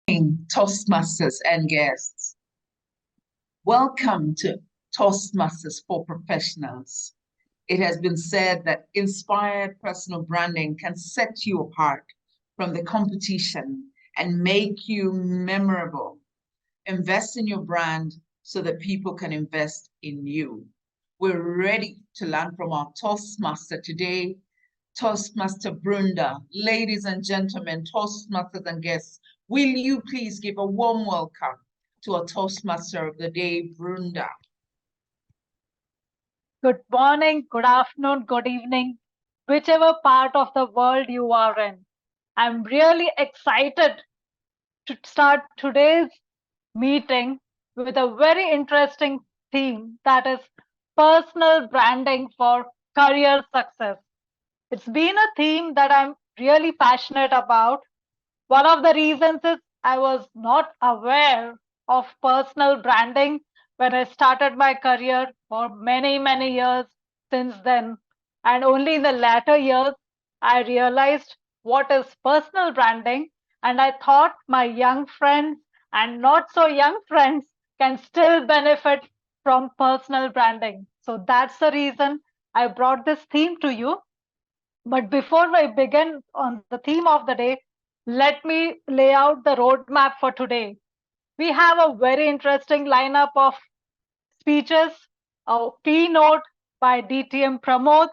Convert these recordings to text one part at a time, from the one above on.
Toastmasters and guests. Welcome to Toastmasters for Professionals. It has been said that inspired personal branding can set you apart from the competition and make you memorable. Invest in your brand so that people can invest in you. We're ready to learn from our Toastmaster today, Toastmaster Vrunda. Ladies and gentlemen, Toastmasters and guests, will you please give a warm welcome to our Toastmaster of the day, Vrunda? Good morning, good afternoon, good evening, whichever part of the world you are in. I'm really excited to start today's meeting with a very interesting theme, that is personal branding for career success. It's been a theme that I'm really passionate about. One of the reasons is I was not aware of personal branding when I started my career for many, many years since then. And only in the latter years, I realized what is personal branding. And I thought my young friends and not so young friends can still benefit from personal branding. So that's the reason I brought this theme to you. But before I begin on the theme of the day, let me lay out the roadmap for today. We have a very interesting lineup of speeches, a keynote by DTM Pramod,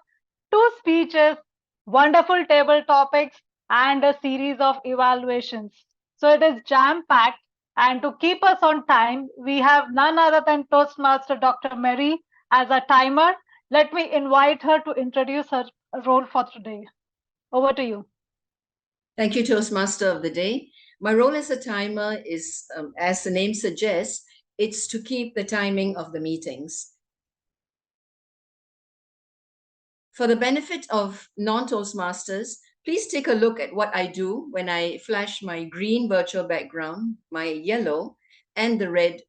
two speeches, wonderful table topics, and a series of evaluations. So it is jam-packed. And to keep us on time, we have none other than Toastmaster Dr. Mary as a timer. Let me invite her to introduce her role for today. Over to you. Thank you, Toastmaster of the day. My role as a timer is, as the name suggests, it's to keep the timing of the meetings. For the benefit of non-Toastmasters, please take a look at what I do when I flash my green virtual background, my yellow, and the red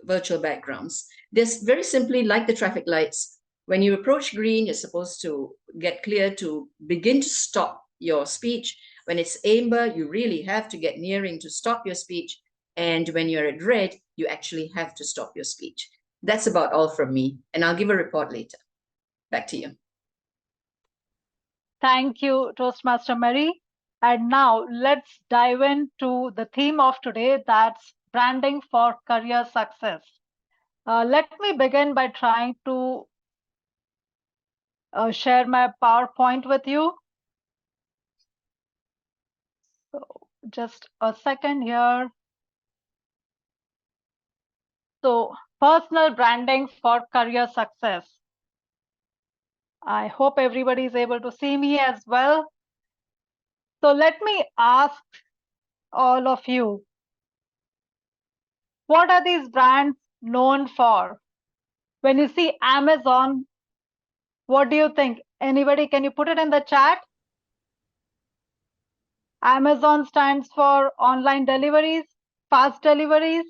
virtual backgrounds. They're very simply like the traffic lights. When you approach green, you're supposed to get clear to begin to stop your speech. When it's amber, you really have to get nearing to stop your speech. And when you're at red, you actually have to stop your speech. That's about all from me. And I'll give a report later. Back to you. Thank you, Toastmaster Mary. And now let's dive into the theme of today, that's branding for career success. Let me begin by trying to share my PowerPoint with you. So just a second here. So personal branding for career success. I hope everybody is able to see me as well. So let me ask all of you, what are these brands known for? When you see Amazon, what do you think? Anybody, can you put it in the chat? Amazon stands for online deliveries, fast deliveries.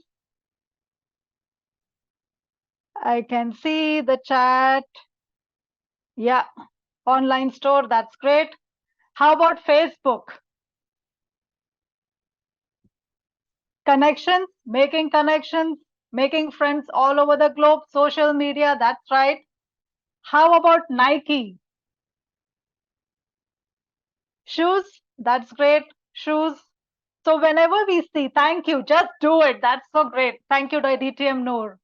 I can see the chat. Yeah, online store, that's great. How about Facebook? Connections, making friends all over the globe, social media, that's right. How about Nike? Shoes, that's great, shoes. So whenever we see, thank you, just do it, that's so great. Thank you to DTM Noor.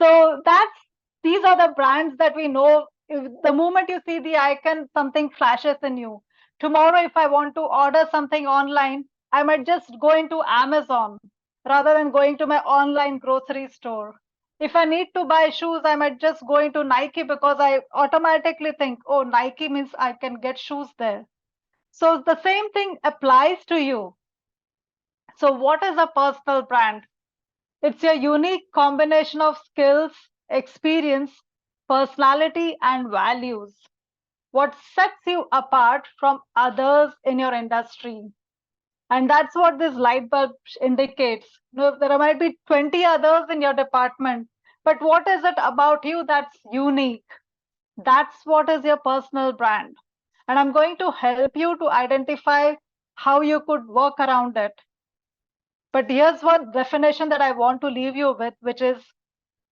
So these are the brands that we know. If the moment you see the icon, something flashes in you. Tomorrow, if I want to order something online, I might just go into Amazon rather than going to my online grocery store. If I need to buy shoes, I might just go into Nike because I automatically think, oh, Nike means I can get shoes there. So the same thing applies to you. So what is a personal brand? It's your unique combination of skills, experience, personality, and values. What sets you apart from others in your industry? And that's what this light bulb indicates. You know, there might be 20 others in your department, but what is it about you that's unique? That's what is your personal brand. And I'm going to help you to identify how you could work around it. But here's one definition that I want to leave you with, which is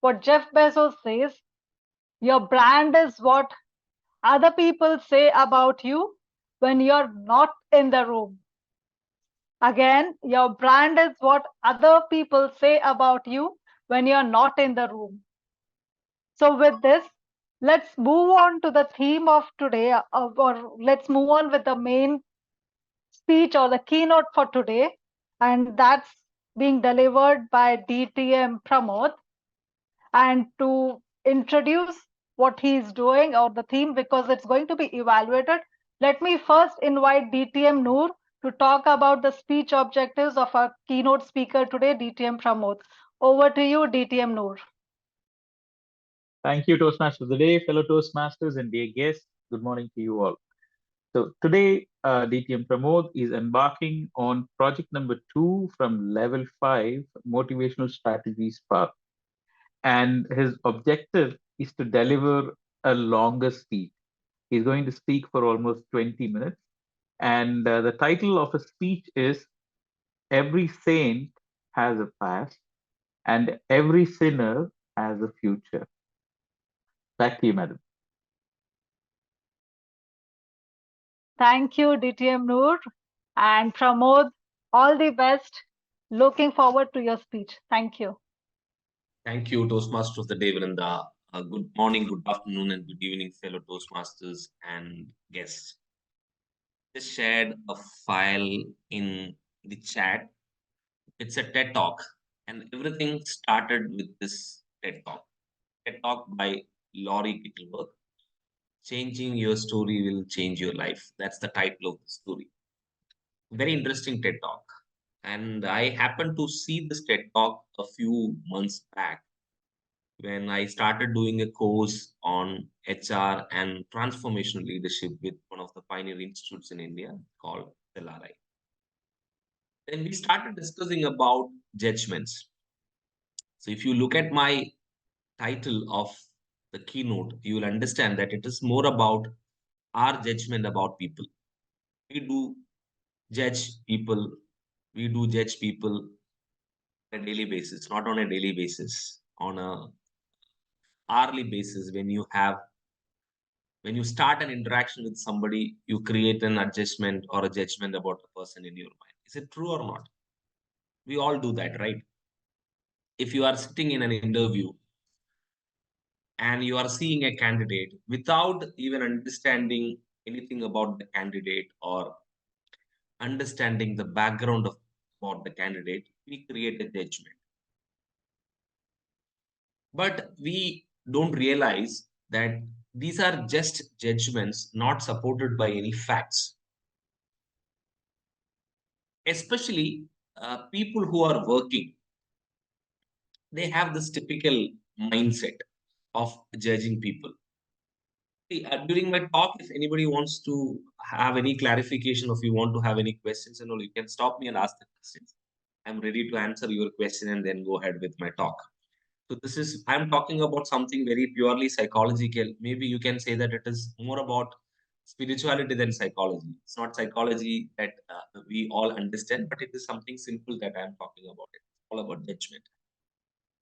what Jeff Bezos says: your brand is what other people say about you when you're not in the room. Again, your brand is what other people say about you when you're not in the room. So with this, let's move on to the theme of today, or let's move on with the main speech or the keynote for today. And that's being delivered by DTM Pramod. And to introduce what he's doing or the theme, because it's going to be evaluated, let me first invite DTM Noor to talk about the speech objectives of our keynote speaker today, DTM Pramod. Over to you, DTM Noor. Thank you, Toastmasters of the day, fellow Toastmasters and dear guests. Good morning to you all. So today, DTM Pramod is embarking on project number 2 from level 5, Motivational Strategies Path. And his objective is to deliver a longer speech. He's going to speak for almost 20 minutes. And the title of his speech is Every Saint Has a Past and Every Sinner Has a Future. Back to you, madam. Thank you, DTM Noor. And Pramod, all the best. Looking forward to your speech. Thank you. Thank you, Toastmasters of the day, Vrunda. Good morning, good afternoon, and good evening, fellow Toastmasters and guests. Just shared a file in the chat. It's a TED Talk, and everything started with this TED Talk. TED Talk by Laurie Kittelberg. Changing your story will change your life. That's the title of the story. Very interesting TED Talk. And I happened to see this TED Talk a few months back when I started doing a course on HR and transformational leadership with one of the pioneer institutes in India called LRI. Then we started discussing about judgments. So if you look at my title of the keynote, you will understand that it is more about our judgment about people. We do judge people. We do judge people on a daily basis, not on a daily basis, on a hourly basis. When you start an interaction with somebody, you create an adjustment or a judgment about the person in your mind. Is it true or not? We all do that, right? If you are sitting in an interview and you are seeing a candidate without even understanding anything about the candidate or understanding the background of about the candidate, we create a judgment. But we don't realize that these are just judgments not supported by any facts. Especially people who are working, they have this typical mindset of judging people. See, during my talk, if anybody wants to have any clarification, or if you want to have any questions and all, you can stop me and ask the questions. I'm ready to answer your question and then go ahead with my talk. So this is, I'm talking about something very purely psychological. Maybe you can say that it is more about spirituality than psychology. It's not psychology that we all understand, but it is something simple that I'm talking about. It's all about judgment.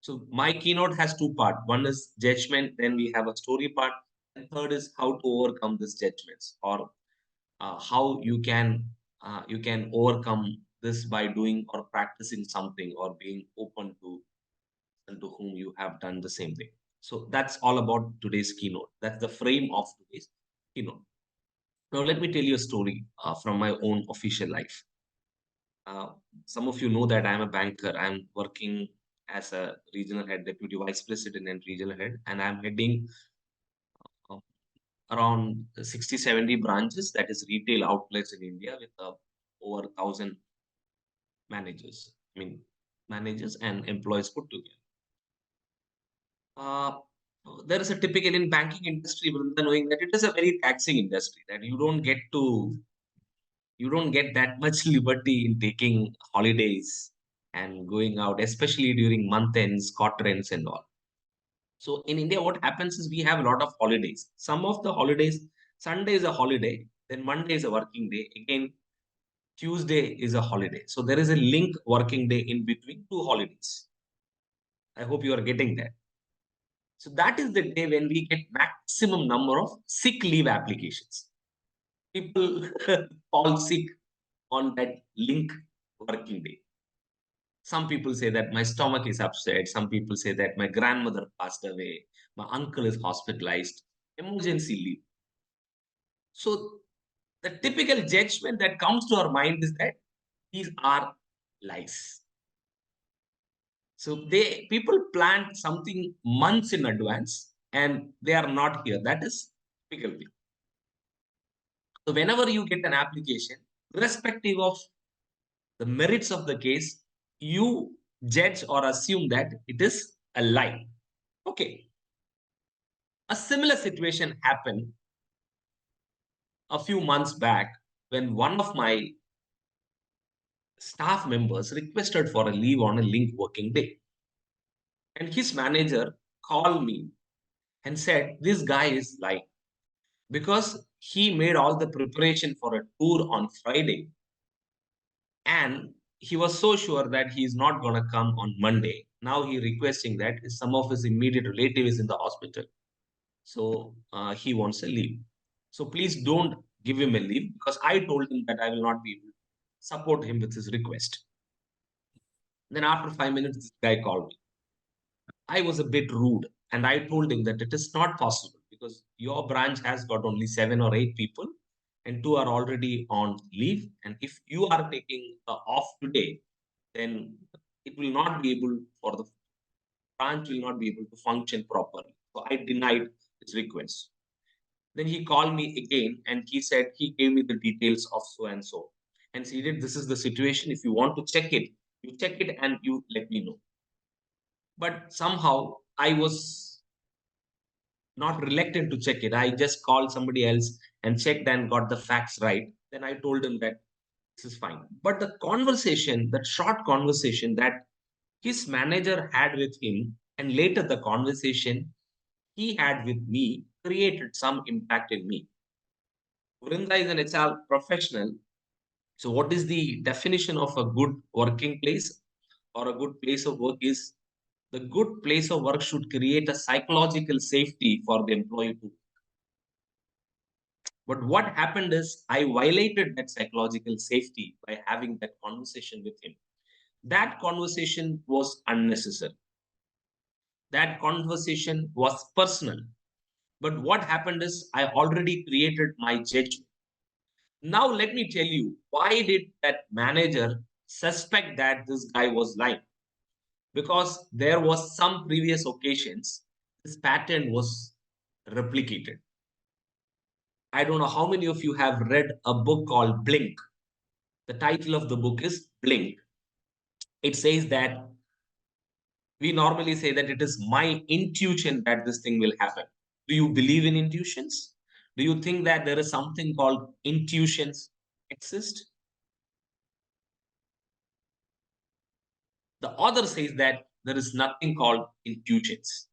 So my keynote has two parts. One is judgment, then we have a story part, and third is how to overcome these judgments, or how you can overcome this by doing or practicing something or being open to and to whom you have done the same thing. So that's all about today's keynote. That's the frame of today's keynote. Now let me tell you a story from my own official life. Some of you know that I'm a banker. I'm working as a regional head, deputy vice president and regional head, and I'm heading uh, around 60, 70 branches, that is retail outlets in India, with over 1,000 managers. I mean, managers and employees put together. There is a typical in banking industry, knowing that it is a very taxing industry, that you don't get that much liberty in taking holidays and going out, especially during month ends, quarter ends and all. So in India, what happens is we have a lot of holidays. Some of the holidays, Sunday is a holiday, then Monday is a working day. Again, Tuesday is a holiday. So there is a link working day in between two holidays. I hope you are getting that. So that is the day when we get maximum number of sick leave applications. People fall sick on that link working day. Some people say that my stomach is upset. Some people say that my grandmother passed away. My uncle is hospitalized. Emergency leave. So the typical judgment that comes to our mind is that these are lies. So people plan something months in advance and they are not here. That is typical thing. So whenever you get an application, irrespective of the merits of the case, you judge or assume that it is a lie. Okay. A similar situation happened a few months back when one of my staff members requested for a leave on a link working day. And his manager called me and said, this guy is lying because he made all the preparation for a tour on Friday. And he was so sure that he is not going to come on Monday. Now he requesting that some of his immediate relative is in the hospital. So he wants a leave. So please don't give him a leave because I told him that I will not be able to support him with his request. Then after 5 minutes, this guy called me. I was a bit rude and I told him that it is not possible because your branch has got only 7 or 8 people and 2 are already on leave. And if you are taking off today, then it will not be able for the branch will not be able to function properly. So I denied his request. Then he called me again and he said he gave me the details of so and so. And he did, this is the situation. If you want to check it, you check it and you let me know. But somehow I was not reluctant to check it. I just called somebody else and checked and got the facts right. Then I told him that this is fine. But the conversation, that short conversation that his manager had with him, and later the conversation he had with me created some impact in me. Vrunda is an HR professional. So what is the definition of a good working place or a good place of work is the good place of work should create a psychological safety for the employee too. But what happened is I violated that psychological safety by having that conversation with him. That conversation was unnecessary. That conversation was personal. But what happened is I already created my judgment. Now let me tell you, why did that manager suspect that this guy was lying? Because there was some previous occasions, this pattern was replicated. I don't know how many of you have read a book called Blink. The title of the book is Blink. It says that we normally say that it is my intuition that this thing will happen. Do you believe in intuitions? Do you think that there is something called intuitions exist? The author says that there is nothing called intuitions.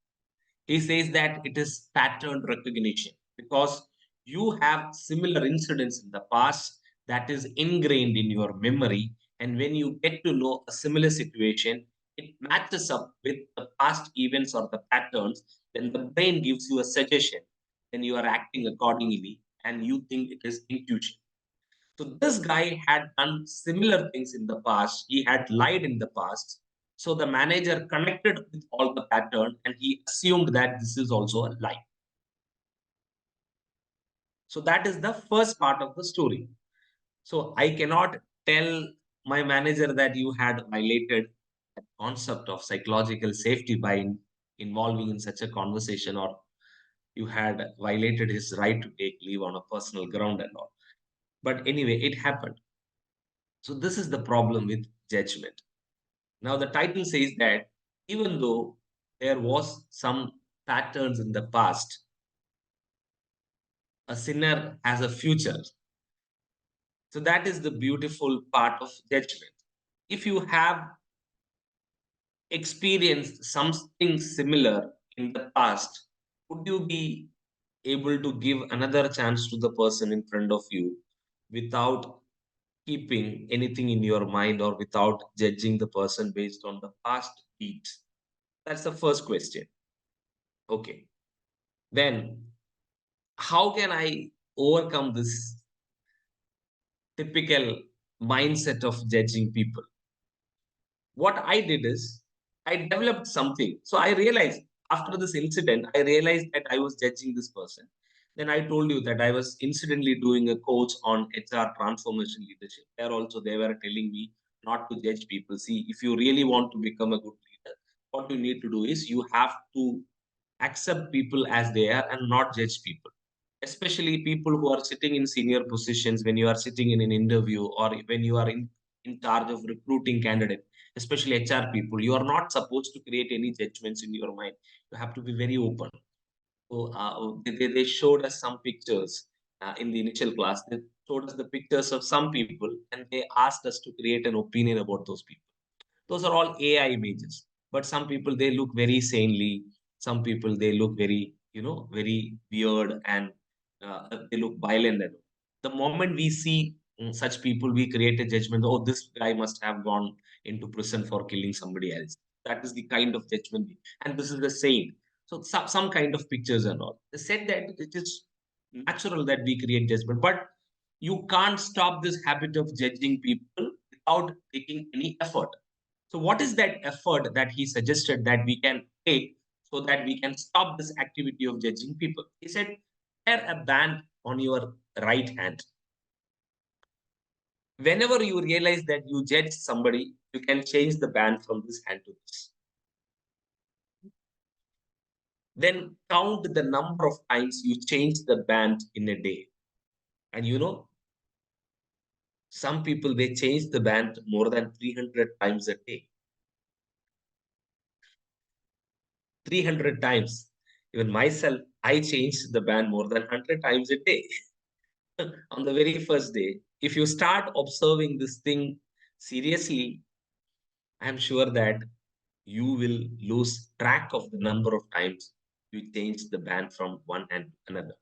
He says that it is pattern recognition because you have similar incidents in the past that is ingrained in your memory. And when you get to know a similar situation, it matches up with the past events or the patterns, then the brain gives you a suggestion, then you are acting accordingly and you think it is intuition. So this guy had done similar things in the past. He had lied in the past. So the manager connected with all the pattern and he assumed that this is also a lie. So that is the first part of the story. So I cannot tell my manager that you had violated the concept of psychological safety by involving in such a conversation, or you had violated his right to take leave on a personal ground and all. But anyway, it happened. So this is the problem with judgment. Now the title says that even though there was some patterns in the past, a sinner has a future. So that is the beautiful part of judgment. If you have experienced something similar in the past, would you be able to give another chance to the person in front of you without keeping anything in your mind or without judging the person based on the past deeds? That's the first question. Okay. Then, how can I overcome this typical mindset of judging people? What I did is I developed something. So I realized after this incident, I realized that I was judging this person. Then I told you that I was incidentally doing a course on HR transformation leadership. There also they were telling me not to judge people. See, if you really want to become a good leader, what you need to do is you have to accept people as they are and not judge people, especially people who are sitting in senior positions. When you are sitting in an interview or when you are in charge of recruiting candidate, especially HR people, you are not supposed to create any judgments in your mind. You have to be very open. So they showed us some pictures in the initial class. They showed us the pictures of some people and they asked us to create an opinion about those people. Those are all AI images. But some people, they look very sanely. Some people, they look very, very weird, and they look violent. The moment we see such people, we create a judgment. Oh, this guy must have gone into prison for killing somebody else. That is the kind of judgment. And this is the same. So some kind of pictures and all. They said that it is natural that we create judgment, but you can't stop this habit of judging people without taking any effort. So what is that effort that he suggested that we can take so that we can stop this activity of judging people? He said, wear a band on your right hand. Whenever you realize that you judge somebody, you can change the band from this hand to this. Then count the number of times you change the band in a day. And some people, they change the band more than 300 times a day. 300 times. Even myself, I change the band more than 100 times a day. On the very first day, if you start observing this thing seriously, I'm sure that you will lose track of the number of times you change the band from one hand to another.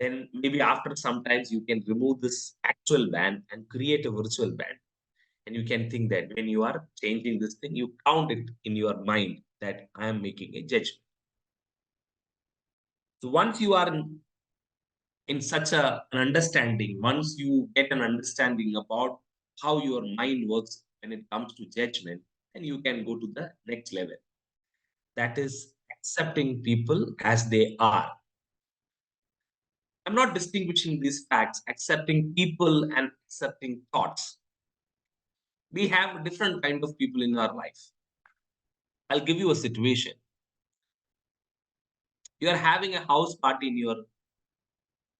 Then maybe after sometimes you can remove this actual band and create a virtual band. And you can think that when you are changing this thing, you count it in your mind that I am making a judgment. So once you are in such an understanding, once you get an understanding about how your mind works when it comes to judgment, then you can go to the next level. That is accepting people as they are. I'm not distinguishing these facts, accepting people and accepting thoughts. We have different kind of people in our life. I'll give you a situation. You are having a house party in your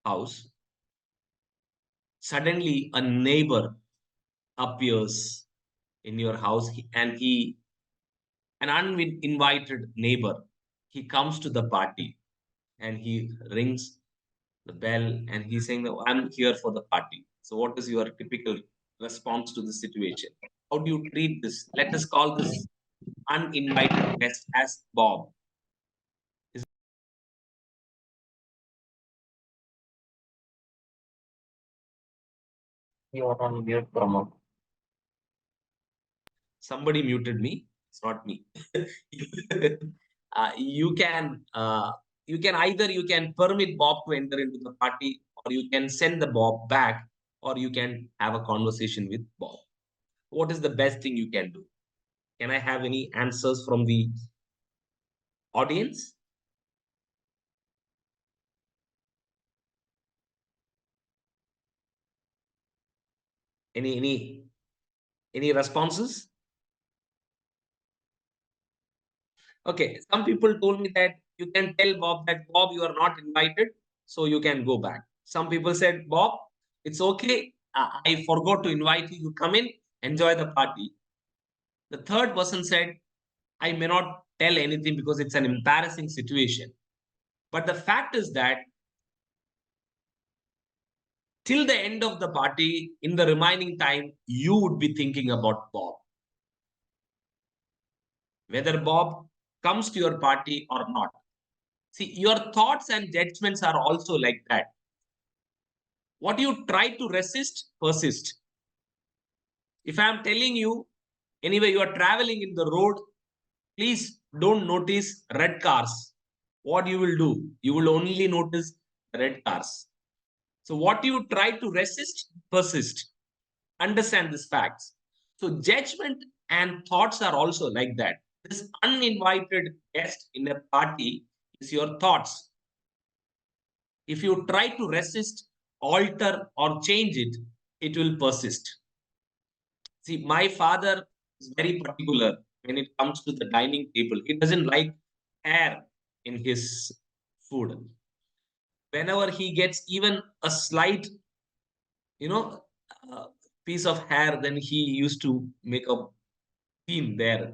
house. Suddenly, a neighbor appears in your house, and an uninvited neighbor, he comes to the party and he rings the bell and he's saying that I'm here for the party. So what is your typical response to the situation? How do you treat this? Let us call this uninvited guest as Bob. You are on mute, Pramod. Somebody muted me. It's not me. You can either you can permit Bob to enter into the party, or you can send the Bob back, or you can have a conversation with Bob. What is the best thing you can do? Can I have any answers from the audience? Any responses? Okay, some people told me that you can tell Bob that Bob, you are not invited, so you can go back. Some people said, Bob, it's okay. I forgot to invite you. You come in, enjoy the party. The third person said, I may not tell anything because it's an embarrassing situation. But the fact is that till the end of the party, in the remaining time, you would be thinking about Bob. Whether Bob comes to your party or not. See, your thoughts and judgments are also like that. What you try to resist, persist. If I am telling you, anyway, you are traveling in the road, please don't notice red cars. What you will do? You will only notice red cars. So what you try to resist, persist. Understand these facts. So judgment and thoughts are also like that. This uninvited guest in a party is your thoughts. If you try to resist, alter, or change it, it will persist. See, my father is very particular when it comes to the dining table. He doesn't like hair in his food. Whenever he gets even a slight, uh, piece of hair, then he used to make a theme there.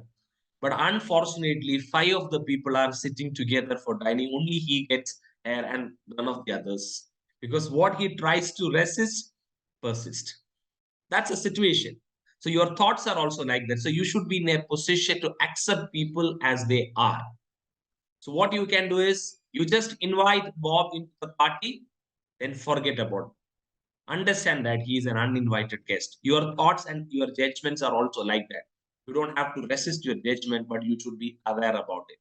But unfortunately, 5 of the people are sitting together for dining. Only he gets hair and none of the others. Because what he tries to resist, persist. That's a situation. So your thoughts are also like that. So you should be in a position to accept people as they are. So what you can do is you just invite Bob into the party, then forget about it. Understand that he is an uninvited guest. Your thoughts and your judgments are also like that. You don't have to resist your judgment, but you should be aware about it.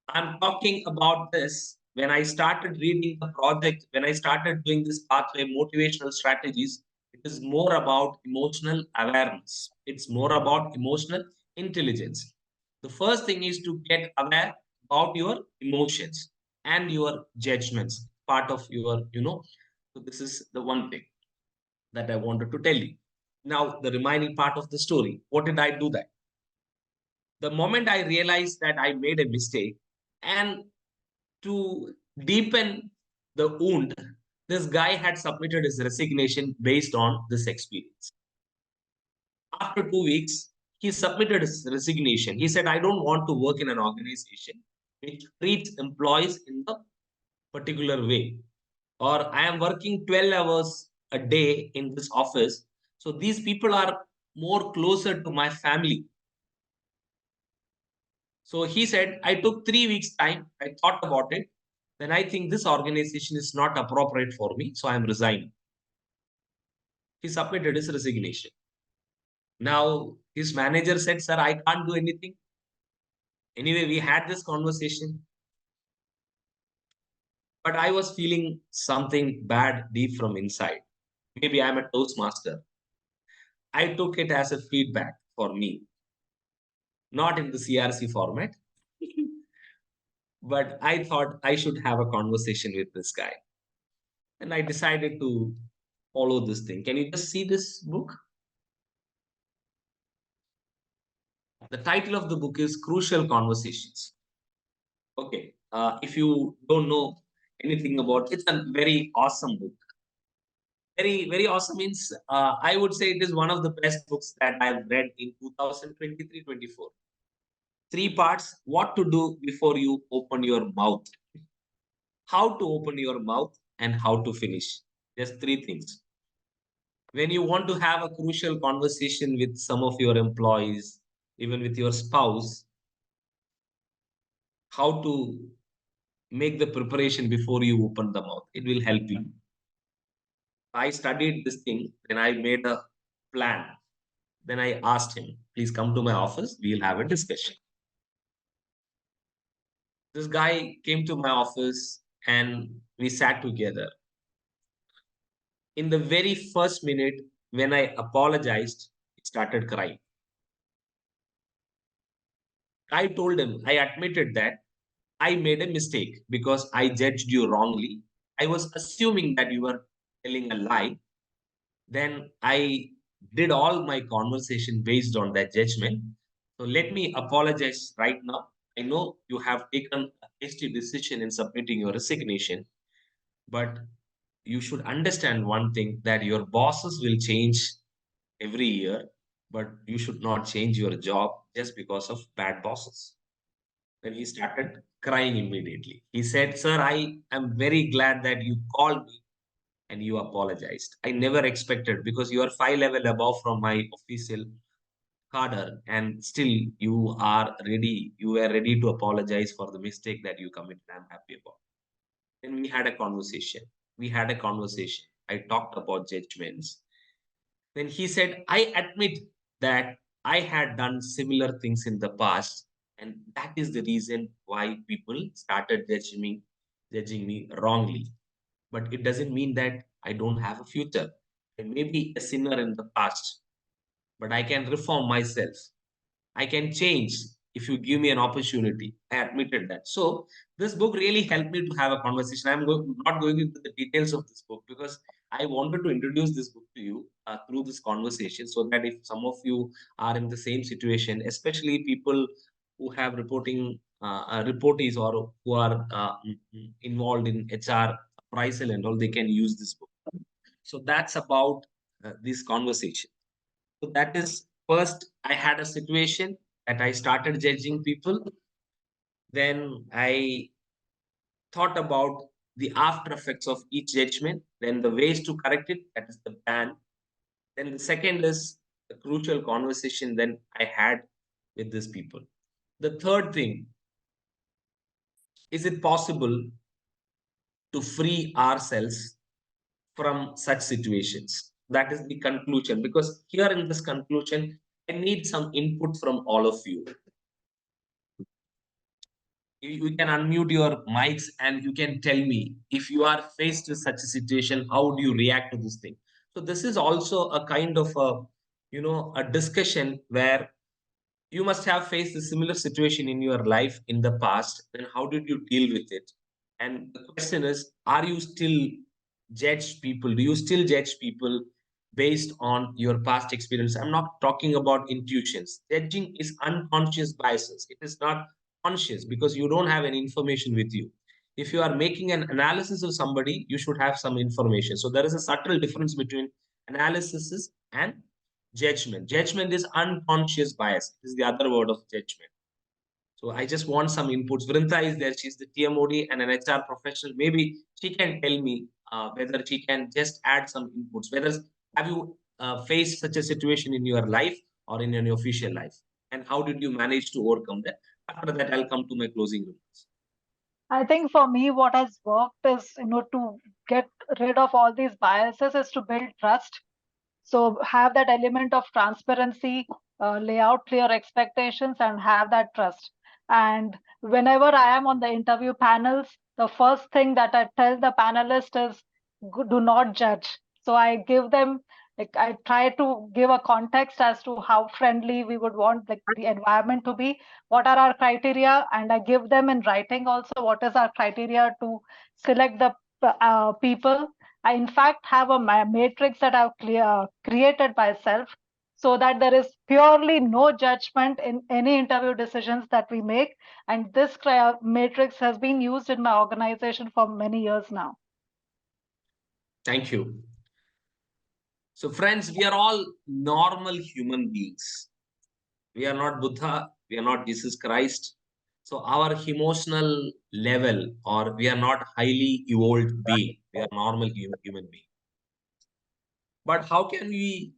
I'm talking about this when I started reading the project, when I started doing this pathway motivational strategies. It is more about emotional awareness. It's more about emotional intelligence. The first thing is to get aware about your emotions and your judgments, part of your, so this is the one thing that I wanted to tell you. Now, the remaining part of the story. What did I do that? The moment I realized that I made a mistake, and to deepen the wound, this guy had submitted his resignation based on this experience. After 2 weeks, he submitted his resignation. He said, I don't want to work in an organization which treats employees in a particular way. Or I am working 12 hours a day in this office. So these people are more closer to my family. So he said, I took 3 weeks time. I thought about it. Then I think this organization is not appropriate for me. So I'm resigning. He submitted his resignation. Now his manager said, sir, I can't do anything. Anyway, we had this conversation. But I was feeling something bad deep from inside. Maybe I'm a Toastmaster. I took it as a feedback for me, not in the CRC format. But I thought I should have a conversation with this guy. And I decided to follow this thing. Can you just see this book? The title of the book is Crucial Conversations. Okay. If you don't know anything about it, it's a very awesome book. Very, very awesome means I would say it is one of the best books that I've read in 2023-24. 3 parts: what to do before you open your mouth, how to open your mouth, and how to finish. Just 3 things. When you want to have a crucial conversation with some of your employees, even with your spouse, how to make the preparation before you open the mouth. It will help you. I studied this thing, then I made a plan. Then I asked him, please come to my office, we'll have a discussion. This guy came to my office and we sat together. In the very first minute, when I apologized, he started crying. I told him, I admitted that I made a mistake because I judged you wrongly. I was assuming that you were telling a lie. Then I did all my conversation based on that judgment. So let me apologize right now. I know you have taken a hasty decision in submitting your resignation, but you should understand one thing, that your bosses will change every year, but you should not change your job just because of bad bosses. Then he started crying immediately. He said, sir, I am very glad that you called me and you apologized. I never expected, because you are 5 level above from my official cadre, and still you were ready to apologize for the mistake that you committed. I'm happy about. Then we had a conversation. I talked about judgments, then he said, I admit that I had done similar things in the past, and that is the reason why people started judging me wrongly. But it doesn't mean that I don't have a future. I may be a sinner in the past, but I can reform myself. I can change if you give me an opportunity. I admitted that. So this book really helped me to have a conversation. Not going into the details of this book because I wanted to introduce this book to you through this conversation, so that if some of you are in the same situation, especially people who have reportees or who are involved in HR appraisal and all, they can use this book. So that's about this conversation. So that is, first I had a situation that I started judging people. Then I thought about the after effects of each judgment. Then the ways to correct it, that is the plan. Then the second is the crucial conversation then I had with these people. The third thing, is it possible to free ourselves from such situations? That is the conclusion, because here in this conclusion, I need some input from all of you. You can unmute your mics and you can tell me, if you are faced with such a situation, how do you react to this thing? So this is also a kind of a discussion where you must have faced a similar situation in your life in the past. Then how did you deal with it? And the question is, are you still judge people? Do you still judge people based on your past experience? I'm not talking about intuitions. Judging is unconscious biases. It is not conscious because you don't have any information with you. If you are making an analysis of somebody, you should have some information. So there is a subtle difference between analysis and judgment. Judgment is unconscious bias. It is the other word of judgment. So I just want some inputs. Vrunda is there. She's the TMOD and an HR professional. Maybe she can tell me whether she can just add some inputs. Whether have you faced such a situation in your life or in your official life? And how did you manage to overcome that? After that, I'll come to my closing remarks. I think for me, what has worked is, to get rid of all these biases is to build trust. So have that element of transparency, lay out clear expectations, and have that trust. And whenever I am on the interview panels, the first thing that I tell the panelist is, do not judge. So I give them, like, I try to give a context as to how friendly we would want, like, the environment to be, what are our criteria, and I give them in writing also what is our criteria to select the people. I, in fact, have a matrix that I've created myself, so that there is purely no judgment in any interview decisions that we make. And this matrix has been used in my organization for many years now. Thank you. So friends, we are all normal human beings. We are not Buddha. We are not Jesus Christ. So our emotional level, or we are not highly evolved being. We are normal human being. But how can we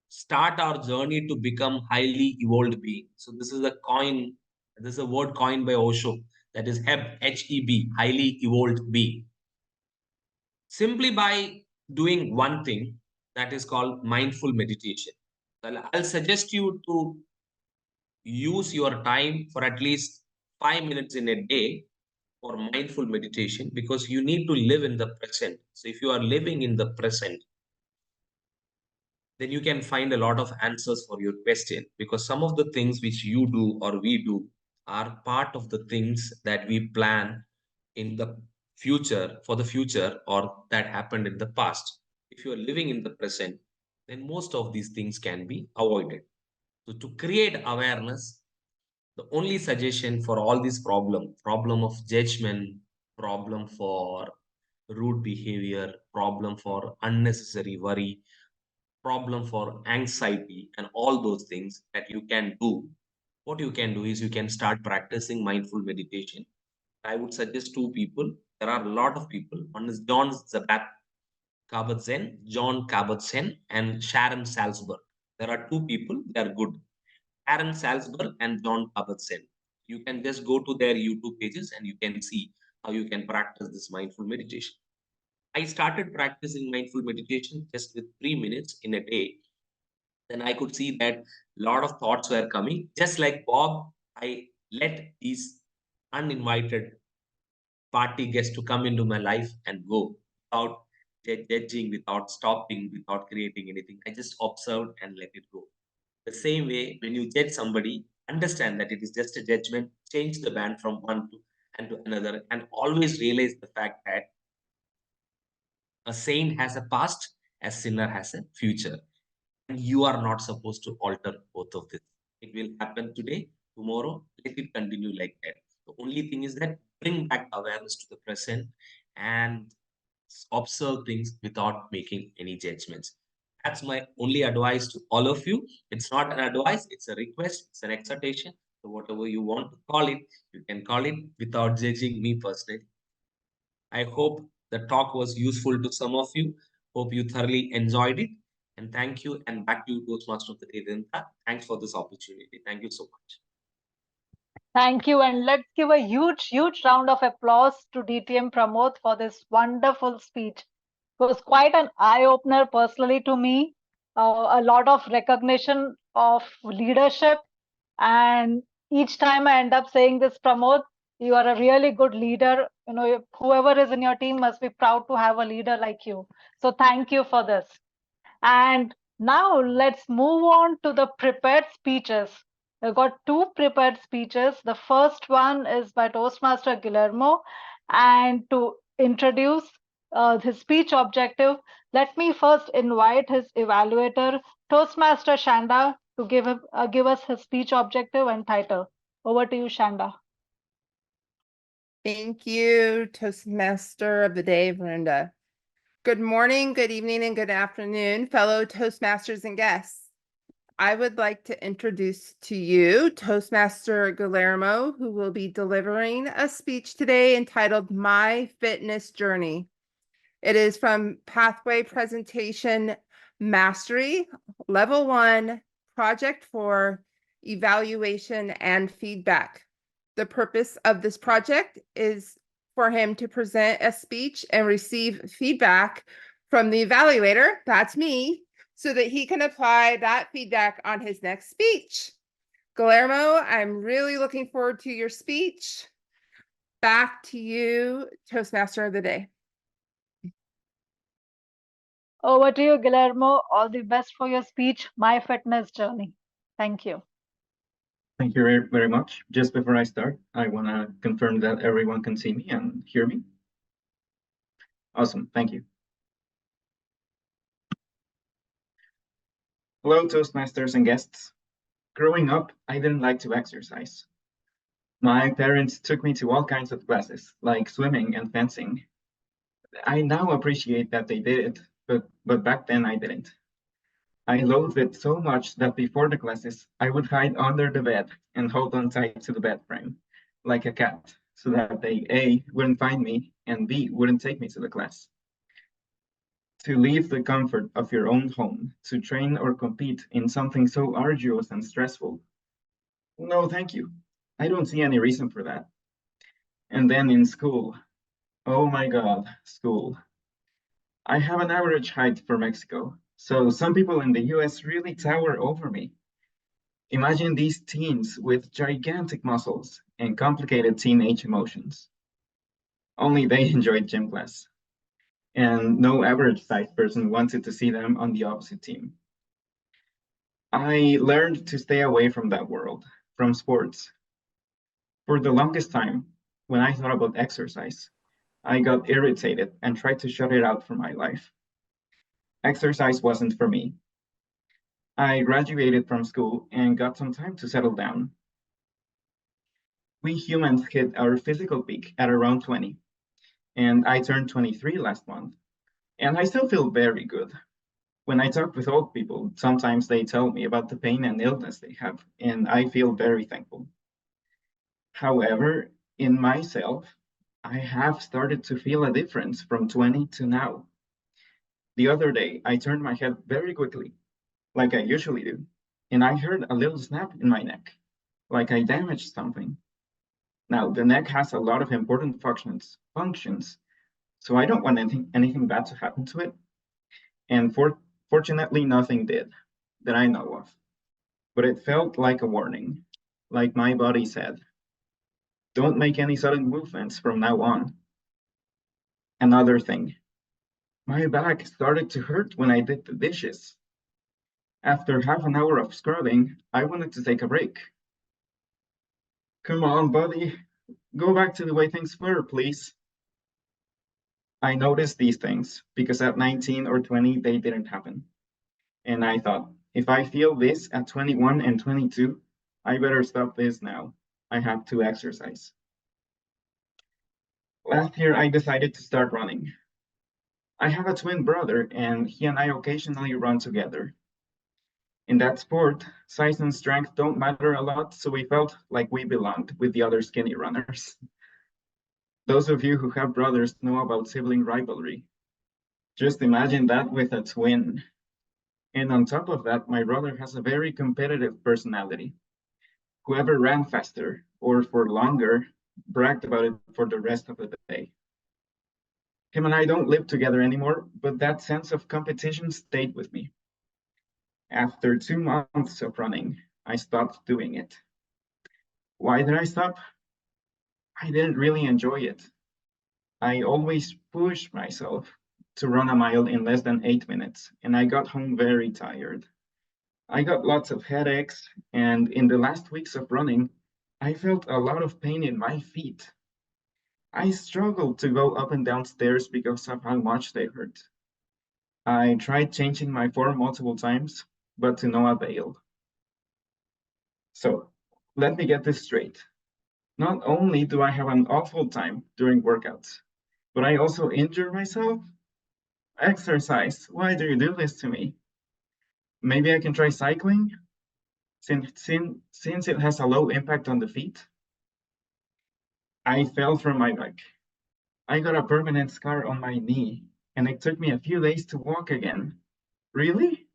start our journey to become highly evolved being? So this is a word coined by Osho, that is HEB, H-E-B, highly evolved being. Simply by doing one thing, that is called mindful meditation. I'll suggest you to use your time for at least 5 minutes in a day for mindful meditation, because you need to live in the present. So if you are living in the present, then you can find a lot of answers for your question, because some of the things which you do or we do are part of the things that we plan in the future, for the future, or that happened in the past. If you are living in the present, then most of these things can be avoided. So to create awareness, the only suggestion for all these problem of judgment, problem for rude behavior, problem for unnecessary worry, problem for anxiety, and all those things that you can do, what you can do is you can start practicing mindful meditation. I would suggest two people. There are a lot of people. One is John John Kabat-Zinn, and Sharon Salzberg. There are two people. They are good. Sharon Salzberg and John Kabat-Zinn. You can just go to their YouTube pages and you can see how you can practice this mindful meditation. I started practicing mindful meditation just with 3 minutes in a day. Then I could see that a lot of thoughts were coming. Just like Bob, I let these uninvited party guests to come into my life and go without judging, without stopping, without creating anything. I just observed and let it go. The same way, when you judge somebody, understand that it is just a judgment, change the band from one to and to another, and always realize the fact that a saint has a past, a sinner has a future. And you are not supposed to alter both of this. It will happen today, tomorrow, let it continue like that. The only thing is that bring back awareness to the present and observe things without making any judgments. That's my only advice to all of you. It's not an advice, it's a request, it's an exhortation. So whatever you want to call it, you can call it without judging me personally. I hope the talk was useful to some of you. Hope you thoroughly enjoyed it. And thank you. And back to you, Toastmaster of the day, Vrunda. Thanks for this opportunity. Thank you so much. Thank you. And let's give a huge, huge round of applause to DTM Pramod for this wonderful speech. It was quite an eye-opener personally to me. A lot of recognition of leadership. And each time I end up saying this, Pramod, you are a really good leader. You know, whoever is in your team must be proud to have a leader like you. So thank you for this. And now let's move on to the prepared speeches. I've got two prepared speeches. The first one is by Toastmaster Guillermo. And to introduce his speech objective, let me first invite his evaluator, Toastmaster Shanda, to give us his speech objective and title. Over to you, Shanda. Thank you, Toastmaster of the day, Vrunda. Good morning, good evening, and good afternoon, fellow Toastmasters and guests. I would like to introduce to you Toastmaster Guillermo, who will be delivering a speech today entitled My Fitness Journey. It is from Pathway Presentation Mastery, Level 1, Project 4, Evaluation and Feedback. The purpose of this project is for him to present a speech and receive feedback from the evaluator, that's me, so that he can apply that feedback on his next speech. Guillermo, I'm really looking forward to your speech. Back to you, Toastmaster of the day. Over to you, Guillermo. All the best for your speech, My Fitness Journey. Thank you. Thank you very, very much. Just before I start, I want to confirm that everyone can see me and hear me. Awesome, thank you. Hello, Toastmasters and guests. Growing up, I didn't like to exercise. My parents took me to all kinds of classes, like swimming and fencing. I now appreciate that they did it, but back then I didn't. I loathed it so much that before the classes, I would hide under the bed and hold on tight to the bed frame, like a cat, so that they A, wouldn't find me, and B, wouldn't take me to the class. To leave the comfort of your own home, to train or compete in something so arduous and stressful. No, thank you. I don't see any reason for that. And then in school, oh my God, school. I have an average height for Mexico, so some people in the US really tower over me. Imagine these teens with gigantic muscles and complicated teenage emotions. Only they enjoyed gym class, and no average sized person wanted to see them on the opposite team. I learned to stay away from that world, from sports. For the longest time, when I thought about exercise, I got irritated and tried to shut it out from my life. Exercise wasn't for me. I graduated from school and got some time to settle down. We humans hit our physical peak at around 20, and I turned 23 last month, and I still feel very good. When I talk with old people, sometimes they tell me about the pain and illness they have, and I feel very thankful. However, in myself, I have started to feel a difference from 20 to now. The other day, I turned my head very quickly, like I usually do, and I heard a little snap in my neck, like I damaged something. Now, the neck has a lot of important functions, So I don't want anything bad to happen to it. And fortunately, nothing did that I know of. But it felt like a warning, like my body said, don't make any sudden movements from now on. Another thing, my back started to hurt when I did the dishes. After half an hour of scrubbing, I wanted to take a break. Come on, buddy, go back to the way things were, please. I noticed these things because at 19 or 20, they didn't happen. And I thought, if I feel this at 21 and 22, I better stop this now. I have to exercise. Last year, I decided to start running. I have a twin brother, and he and I occasionally run together. In that sport, size and strength don't matter a lot, so we felt like we belonged with the other skinny runners. Those of you who have brothers know about sibling rivalry. Just imagine that with a twin. And on top of that, my brother has a very competitive personality. Whoever ran faster or for longer bragged about it for the rest of the day. Him and I don't live together anymore, but that sense of competition stayed with me. After 2 months of running, I stopped doing it. Why did I stop? I didn't really enjoy it. I always pushed myself to run a mile in less than 8 minutes, and I got home very tired. I got lots of headaches, and in the last weeks of running, I felt a lot of pain in my feet. I struggled to go up and down stairs because of how much they hurt. I tried changing my form multiple times, but to no avail. So, let me get this straight. Not only do I have an awful time during workouts, but I also injure myself? Exercise, why do you do this to me? Maybe I can try cycling, since it has a low impact on the feet. I fell from my bike. I got a permanent scar on my knee, and it took me a few days to walk again. Really?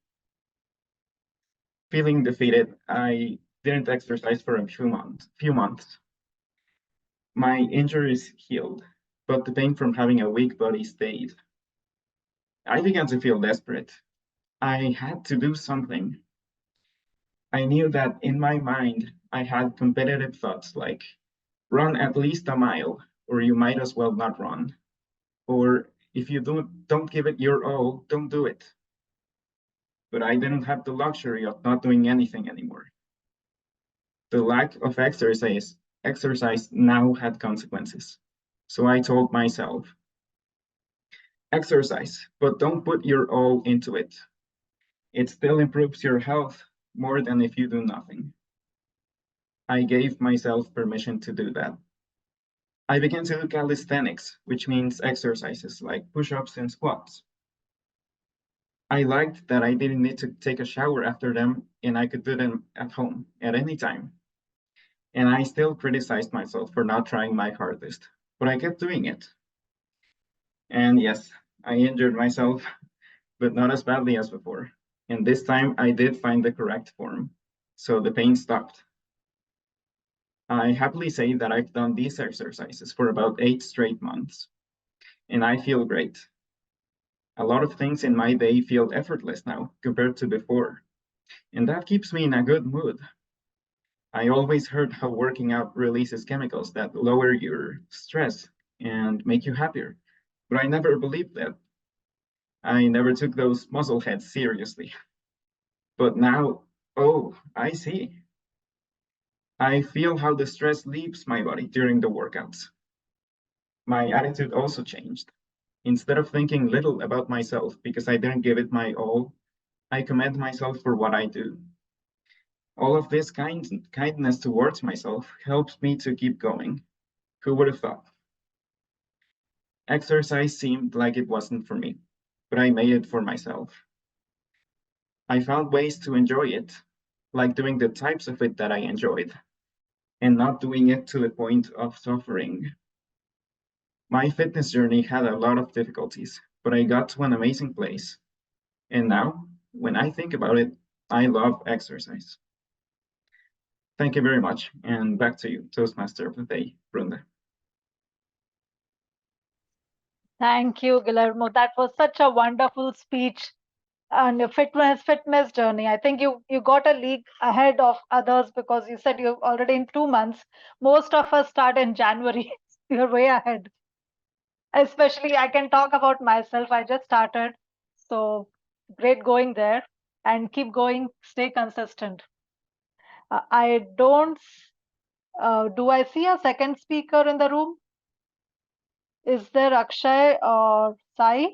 Feeling defeated, I didn't exercise for a few months. My injuries healed, but the pain from having a weak body stayed. I began to feel desperate. I had to do something. I knew that in my mind, I had competitive thoughts like, run at least a mile, or you might as well not run. Or if you don't give it your all, don't do it. But I didn't have the luxury of not doing anything anymore. The lack of exercise now had consequences. So I told myself, exercise, but don't put your all into it. It still improves your health more than if you do nothing. I gave myself permission to do that. I began to do calisthenics, which means exercises like push-ups and squats. I liked that I didn't need to take a shower after them, and I could do them at home at any time. And I still criticized myself for not trying my hardest, but I kept doing it. And yes, I injured myself, but not as badly as before. And this time I did find the correct form, so the pain stopped. I happily say that I've done these exercises for about 8 straight months, and I feel great. A lot of things in my day feel effortless now compared to before, and that keeps me in a good mood. I always heard how working out releases chemicals that lower your stress and make you happier, but I never believed that. I never took those muscle heads seriously. But now, oh, I see. I feel how the stress leaves my body during the workouts. My attitude also changed. Instead of thinking little about myself because I didn't give it my all, I commend myself for what I do. All of this kindness towards myself helps me to keep going. Who would have thought? Exercise seemed like it wasn't for me, but I made it for myself. I found ways to enjoy it, like doing the types of it that I enjoyed, and not doing it to the point of suffering. My fitness journey had a lot of difficulties, but I got to an amazing place. And now, when I think about it, I love exercise. Thank you very much, and back to you, Toastmaster of the Day, Vrunda. Thank you, Guillermo. That was such a wonderful speech on your fitness journey. I think you got a league ahead of others because you said you're already in 2 months. Most of us start in January. You're way ahead. Especially, I can talk about myself. I just started, so great going there, and keep going. Stay consistent. I don't. Do I see a second speaker in the room? Is there Akshay or Sai?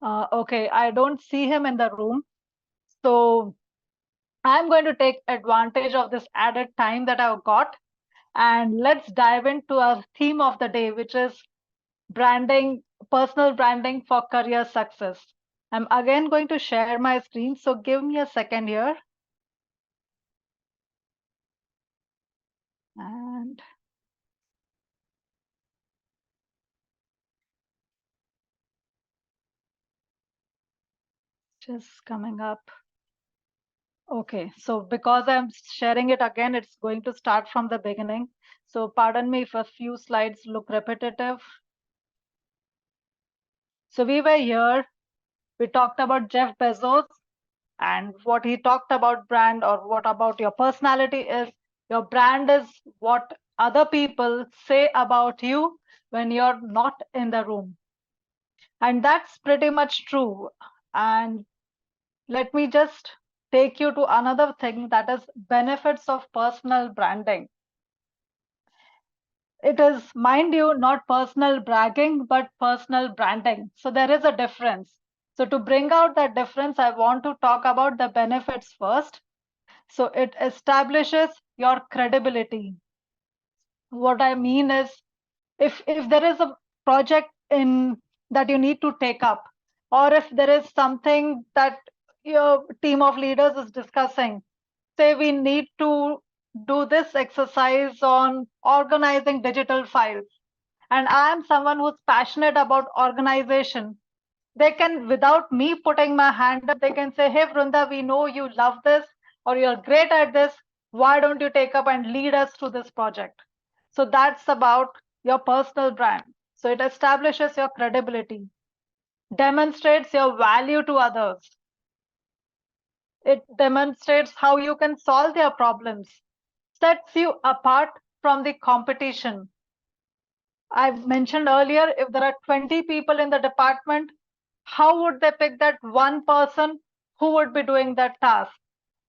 Okay, I don't see him in the room. So I'm going to take advantage of this added time that I've got, and let's dive into our theme of the day, which is branding, personal branding for career success. I'm again going to share my screen, so give me a second here. And just coming up. Okay, so because I'm sharing it again, it's going to start from the beginning. So pardon me if a few slides look repetitive. So we were here, we talked about Jeff Bezos and what he talked about brand, or what about your personality is. Your brand is what other people say about you when you're not in the room. And that's pretty much true. And let me just take you to another thing, that is benefits of personal branding. It is, mind you, not personal bragging, but personal branding. So there is a difference. So to bring out that difference, I want to talk about the benefits first. So it establishes your credibility. What I mean is, if there is a project in that you need to take up, or if there is something that your team of leaders is discussing, say we need to do this exercise on organizing digital files, and I am someone who's passionate about organization, they can, without me putting my hand up, they can say, hey Vrunda, we know you love this or you're great at this, why don't you take up and lead us through this project? So that's about your personal brand. So it establishes your credibility, demonstrates your value to others, it demonstrates how you can solve their problems, sets you apart from the competition. I mentioned earlier, if there are 20 people in the department, how would they pick that one person who would be doing that task?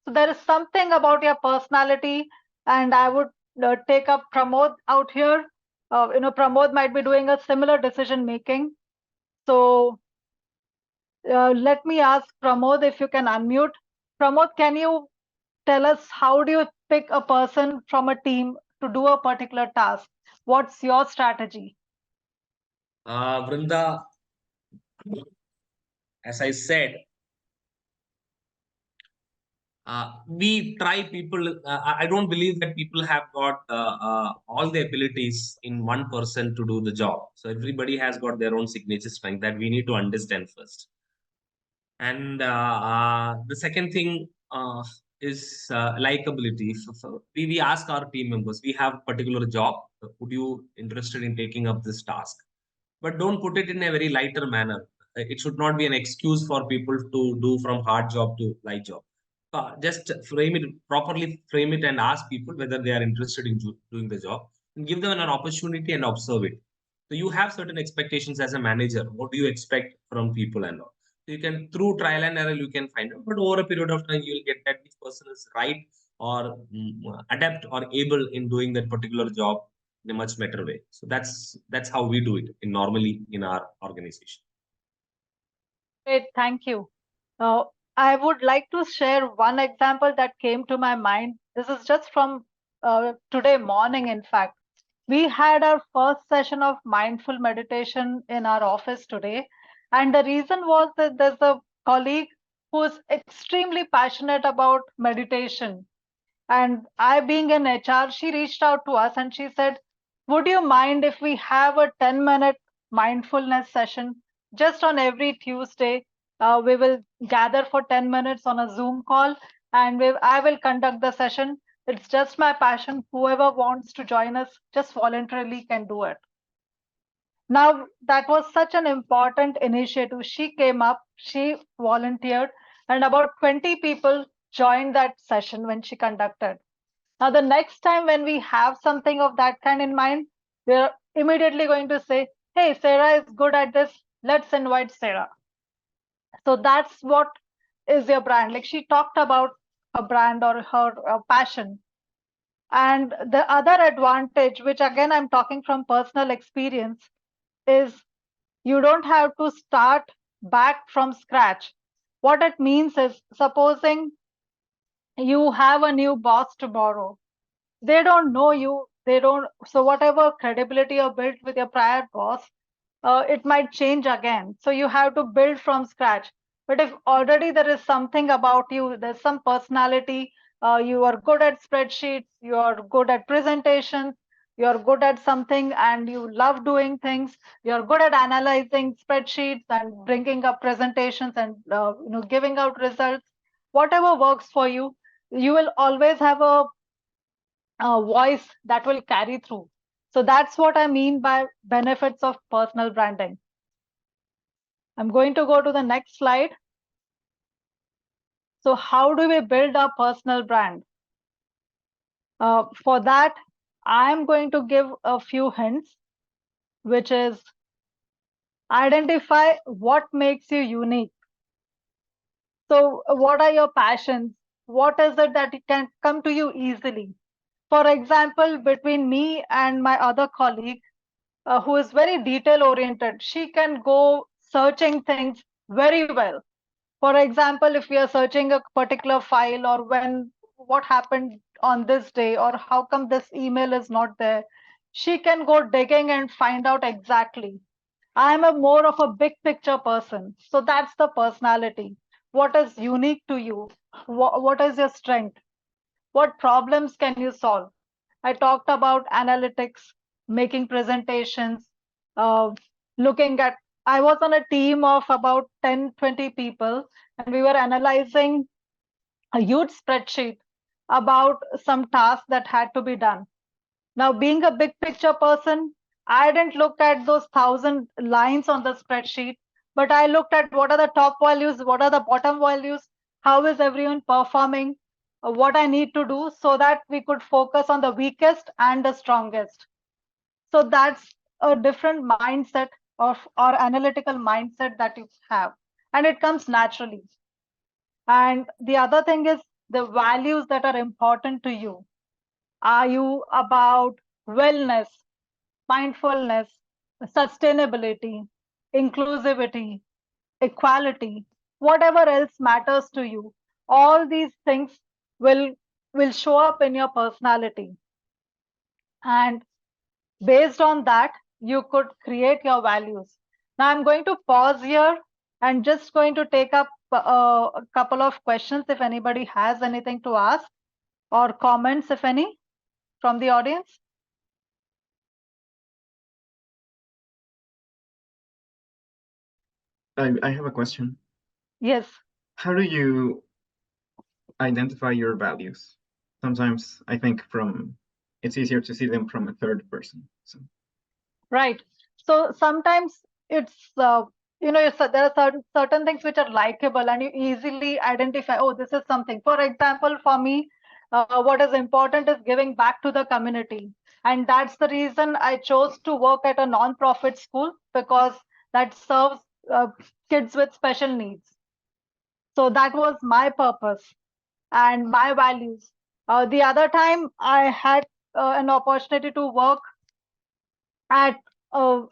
So there is something about your personality, and I would take up Pramod out here. Pramod might be doing a similar decision making. So let me ask Pramod if you can unmute. Pramod, can you tell us how do you pick a person from a team to do a particular task? What's your strategy? Vrunda, as I said, we try people. I don't believe that people have got all the abilities in one person to do the job. So everybody has got their own signature strength that we need to understand first. And the second thing is likability. We ask our team members, we have a particular job. Would you interested in taking up this task? But don't put it in a very lighter manner. It should not be an excuse for people to do from hard job to light job. Just properly frame it and ask people whether they are interested in doing the job, and give them an opportunity and observe it. So you have certain expectations as a manager. What do you expect from people and all? So you can, through trial and error, you can find out, but over a period of time, you will get that this person is right or adept or able in doing that particular job in a much better way. So that's how we do it normally in our organization. Great, thank you. I would like to share one example that came to my mind. This is just from today morning, in fact. We had our first session of mindful meditation in our office today. And the reason was that there's a colleague who is extremely passionate about meditation. And I, being in HR, she reached out to us and she said, would you mind if we have a 10-minute mindfulness session just on every Tuesday? We will gather for 10 minutes on a Zoom call, and I will conduct the session. It's just my passion. Whoever wants to join us, just voluntarily can do it. Now, that was such an important initiative. She came up, she volunteered, and about 20 people joined that session when she conducted. Now, the next time when we have something of that kind in mind, we're immediately going to say, hey, Sarah is good at this. Let's invite Sarah. So that's what is your brand. Like she talked about her brand or her passion. And the other advantage, which again, I'm talking from personal experience, is you don't have to start back from scratch. What it means is, supposing you have a new boss tomorrow, they don't know you, they don't, so whatever credibility you built with your prior boss, it might change again. So you have to build from scratch. But if already there is something about you, there's some personality, you are good at spreadsheets, you are good at presentations, you're good at something and you love doing things, you're good at analyzing spreadsheets and bringing up presentations and giving out results, whatever works for you, you will always have a voice that will carry through. So that's what I mean by benefits of personal branding. I'm going to go to the next slide. So how do we build our personal brand? For that, I'm going to give a few hints, which is identify what makes you unique. So what are your passions? What is it that can come to you easily? For example, between me and my other colleague, who is very detail oriented, she can go searching things very well. For example, if we are searching a particular file or what happened on this day or how come this email is not there, she can go digging and find out exactly. I'm a more of a big picture person. So that's the personality. What is unique to you? What is your strength? What problems can you solve? I talked about analytics, making presentations, uh, looking at, I was on a team of about 10, 20 people, and we were analyzing a huge spreadsheet about some tasks that had to be done. Now, being a big picture person, I didn't look at those 1,000 lines on the spreadsheet, but I looked at what are the top values, what are the bottom values, how is everyone performing, what I need to do so that we could focus on the weakest and the strongest. So that's a different mindset or analytical mindset that you have, and it comes naturally. And the other thing is the values that are important to you. Are you about wellness, mindfulness, sustainability, inclusivity, equality, whatever else matters to you? All these things will show up in your personality. And based on that, you could create your values. Now I'm going to pause here and just going to take up a couple of questions if anybody has anything to ask or comments, if any, from the audience. I have a question. Yes. How do you identify your values? Sometimes I think it's easier to see them from a third person. So. Right. So sometimes it's, there are certain things which are likable and you easily identify, oh, this is something. For example, for me, what is important is giving back to the community. And that's the reason I chose to work at a non-profit school, because that serves kids with special needs. So that was my purpose and my values. The other time I had an opportunity to work at a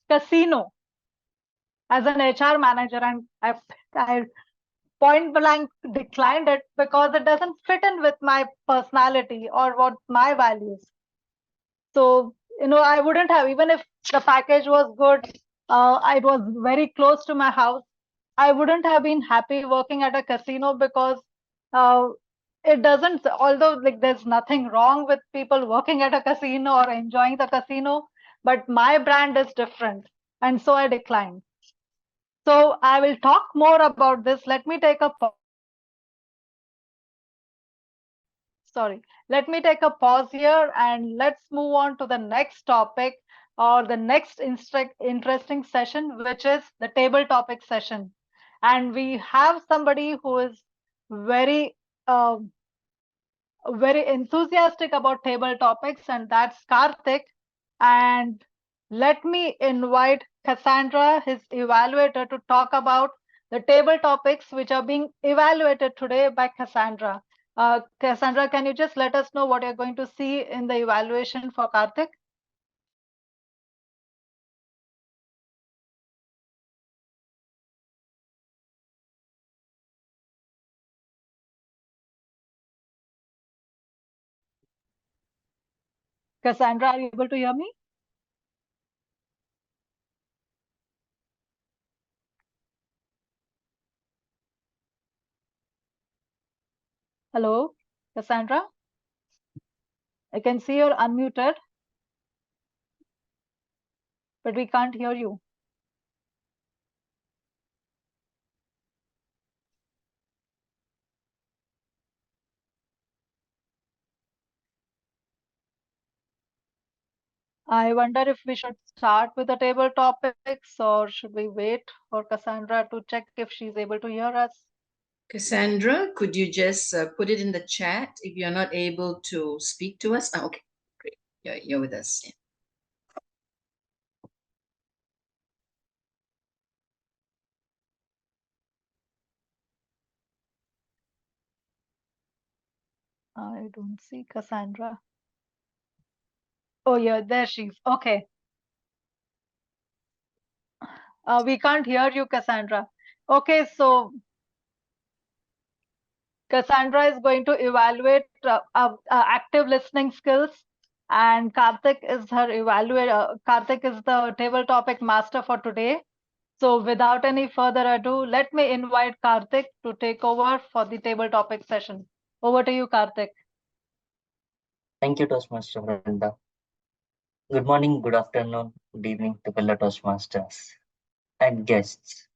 casino as an HR manager, and I point blank declined it because it doesn't fit in with my personality or what my values. So I wouldn't have, even if the package was good, it was very close to my house, I wouldn't have been happy working at a casino because uh, it doesn't, although like there's nothing wrong with people working at a casino or enjoying the casino, but my brand is different. And so I declined. So I will talk more about this. Let me take a pause. sorry, let me take a pause here and let's move on to the next topic or the next interesting session, which is the table topic session. And we have somebody who is very, very enthusiastic about table topics, and that's Karthik. And let me invite Cassandra, his evaluator, to talk about the table topics which are being evaluated today by Cassandra. Cassandra, can you just let us know what you're going to see in the evaluation for Karthik? Cassandra, are you able to hear me? Hello, Cassandra? I can see you're unmuted, but we can't hear you. I wonder if we should start with the table topics or should we wait for Cassandra to check if she's able to hear us? Cassandra, could you just put it in the chat if you're not able to speak to us? Oh, okay, great. You're with us. Yeah. I don't see Cassandra. Oh, yeah, there she is. Okay. We can't hear you, Cassandra. Okay, so Cassandra is going to evaluate active listening skills, and Karthik is her evaluator. Karthik is the table topic master for today. So without any further ado, let me invite Karthik to take over for the table topic session. Over to you, Karthik. Thank you, Toastmaster Vrunda. Good morning, good afternoon, good evening to fellow Toastmasters and guests.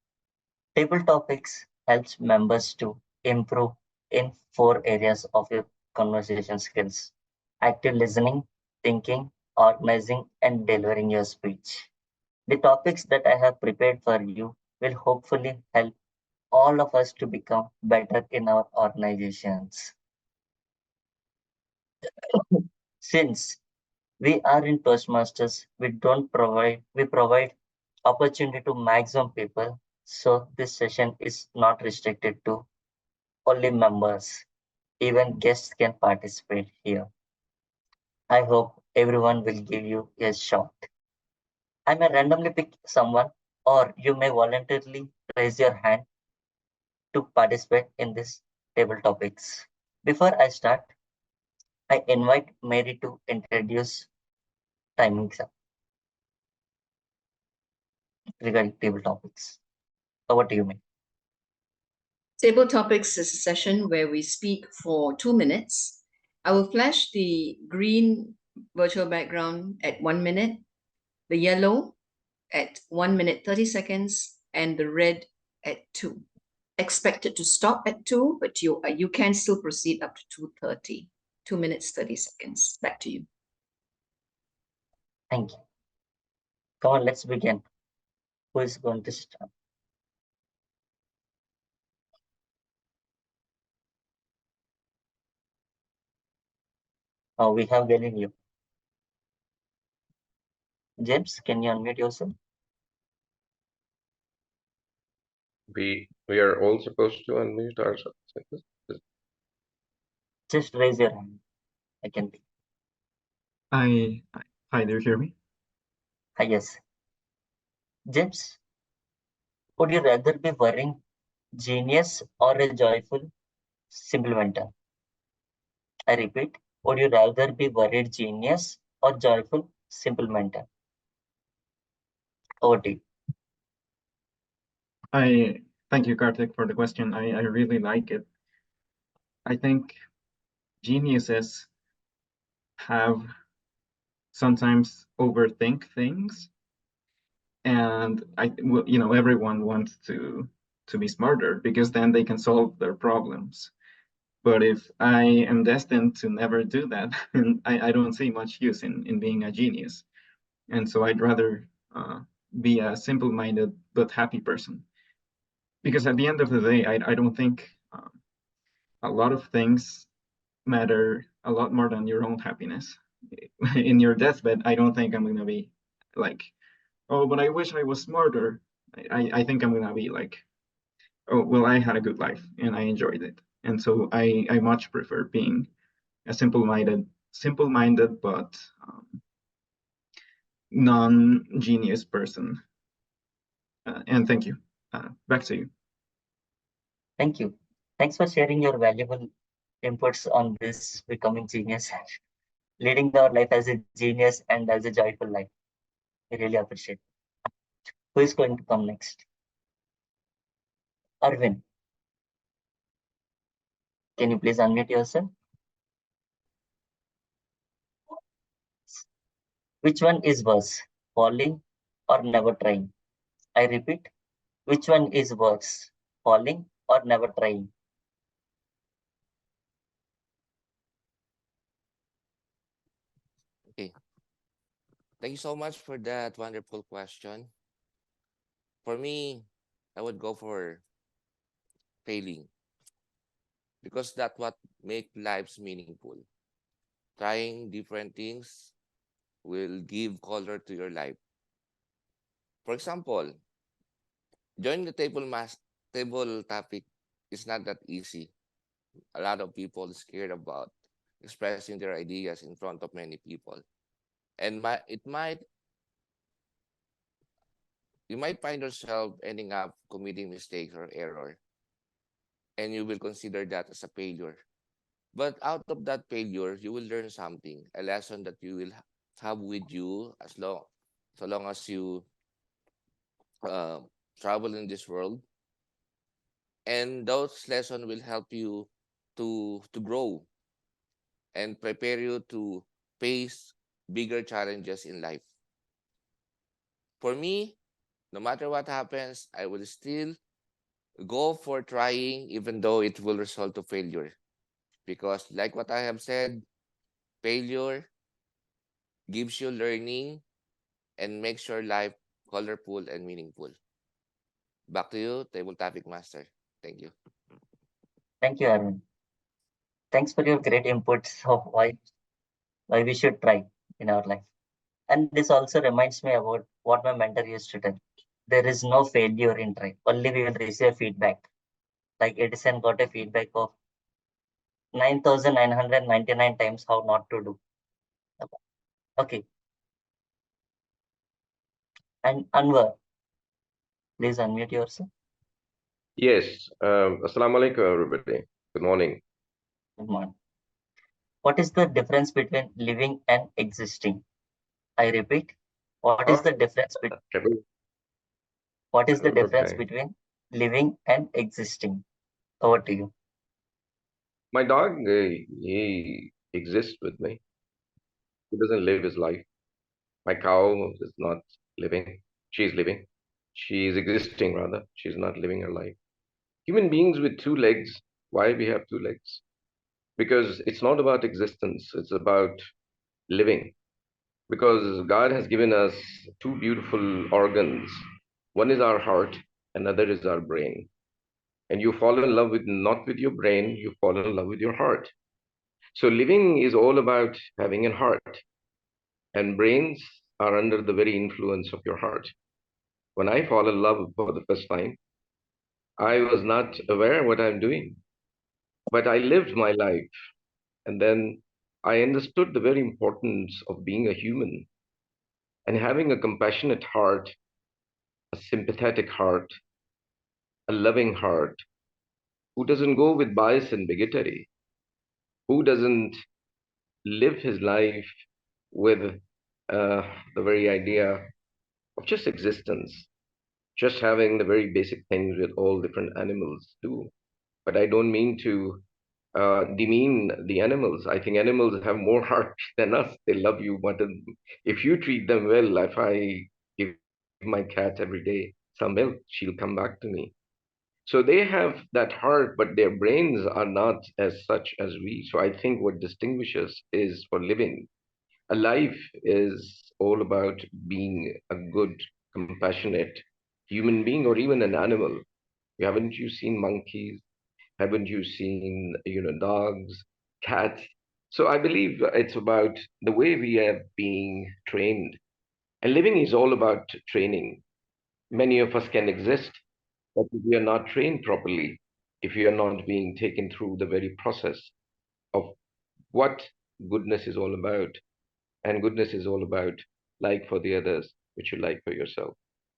Table topics helps members to improve in 4 areas of your conversation skills: active listening, thinking, organizing, and delivering your speech. The topics that I have prepared for you will hopefully help all of us to become better in our organizations. Since we are in Toastmasters, we provide opportunity to maximum people. So this session is not restricted to only members. Even guests can participate here. I hope everyone will give you a shot. I may randomly pick someone, or you may voluntarily raise your hand to participate in this table topics. Before I start, I invite Mary to introduce timings regarding table topics. Over to you, Mary. Table topics is a session where we speak for 2 minutes. I will flash the green virtual background at 1 minute, the yellow at 1 minute 30 seconds, and the red at 2. Expected to stop at 2, but you can still proceed up to 2:30. 2 minutes 30 seconds. Back to you. Thank you. Come on, let's begin. Who is going to start? Oh, we have Galileo. James, can you unmute yourself? We are all supposed to unmute ourselves. Just raise your hand. I can. Hi, do you hear me? Yes. James, would you rather be worrying genius or a joyful simplementor? I repeat, would you rather be worried genius or joyful simplementor? Over to you. Thank you, Karthik, for the question. I really like it. I think geniuses have sometimes overthink things, and everyone wants to be smarter because then they can solve their problems. But if I am destined to never do that, then I don't see much use in being a genius. And so I'd rather be a simple-minded but happy person. Because at the end of the day, I don't think a lot of things matter a lot more than your own happiness. In your deathbed, I don't think I'm going to be like, oh, but I wish I was smarter. I think I'm going to be like, oh, well, I had a good life and I enjoyed it. And so I much prefer being a simple-minded but non-genius person. And thank you. Back to you. Thank you. Thanks for sharing your valuable inputs on this becoming genius, leading our life as a genius and as a joyful life. We really appreciate it. Who is going to come next? Arvin, can you please unmute yourself? Which one is worse, falling or never trying? I repeat, which one is worse, falling or never trying? Okay. Thank you so much for that wonderful question. For me, I would go for failing because that's what make lives meaningful. Trying different things will give color to your life. For example, joining the table topic is not that easy. A lot of people scared about expressing their ideas in front of many people, and you might find yourself ending up committing mistakes or error, and you will consider that as a failure. But out of that failure, you will learn something, a lesson that you will have with you so long as you uh, travel in this world, and those lessons will help you to grow and prepare you to face bigger challenges in life. For me, no matter what happens, I will still go for trying, even though it will result to failure. Because, like what I have said, failure gives you learning and makes your life colorful and meaningful. Back to you, Table Topic Master. Thank you. Thank you, Arvin. Thanks for your great inputs of why we should try in our life. And this also reminds me about what my mentor used to tell. There is no failure in trying. Only we will receive feedback. Like Edison got a feedback of 9,999 times how not to do. Okay. And Anwar, please unmute yourself. Yes. Assalamu alaikum, everybody. Good morning. Good morning. What is the difference between living and existing? I repeat, what is the difference Okay. between living and existing? Over to you. My dog, he exists with me. He doesn't live his life. My cow is not living. She's living. She's existing, rather. She's not living her life. Human beings with two legs. Why we have two legs? Because it's not about existence. It's about living. Because God has given us two beautiful organs. One is our heart, another is our brain. And you fall in love with not with your brain, you fall in love with your heart. So living is all about having a heart, and brains are under the very influence of your heart. When I fall in love for the first time, I was not aware what I'm doing, but I lived my life, and then I understood the very importance of being a human and having a compassionate heart, a sympathetic heart, a loving heart, who doesn't go with bias and bigotry, who doesn't live his life with the very idea of just existence, just having the very basic things that all different animals do. But I don't mean to demean the animals. I think animals have more heart than us. They love you, but if you treat them well, if I give my cat every day some milk, she'll come back to me. So they have that heart, but their brains are not as such as we. So I think what distinguishes is for living. A life is all about being a good, compassionate human being or even an animal. Haven't you seen monkeys? Haven't you seen, dogs, cats? So I believe it's about the way we are being trained. And living is all about training. Many of us can exist, but if we are not trained properly, if we are not being taken through the very process of what goodness is all about, and goodness is all about like for the others, which you like for yourself.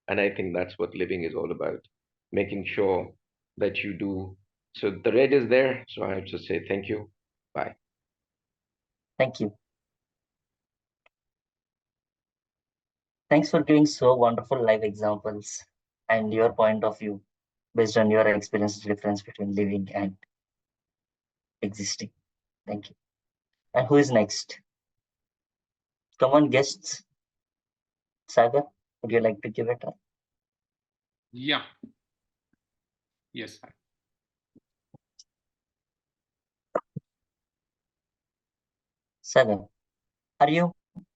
And I think that's what living is all about, making sure that you do. So the red is there. So I have to say thank you. Bye. Thank you. Thanks for giving so wonderful live examples and your point of view based on your experience difference between living and existing. Thank you. And who is next? Come on, guests. Sagar, would you like to give it up? Yeah. Yes. Sagar, are you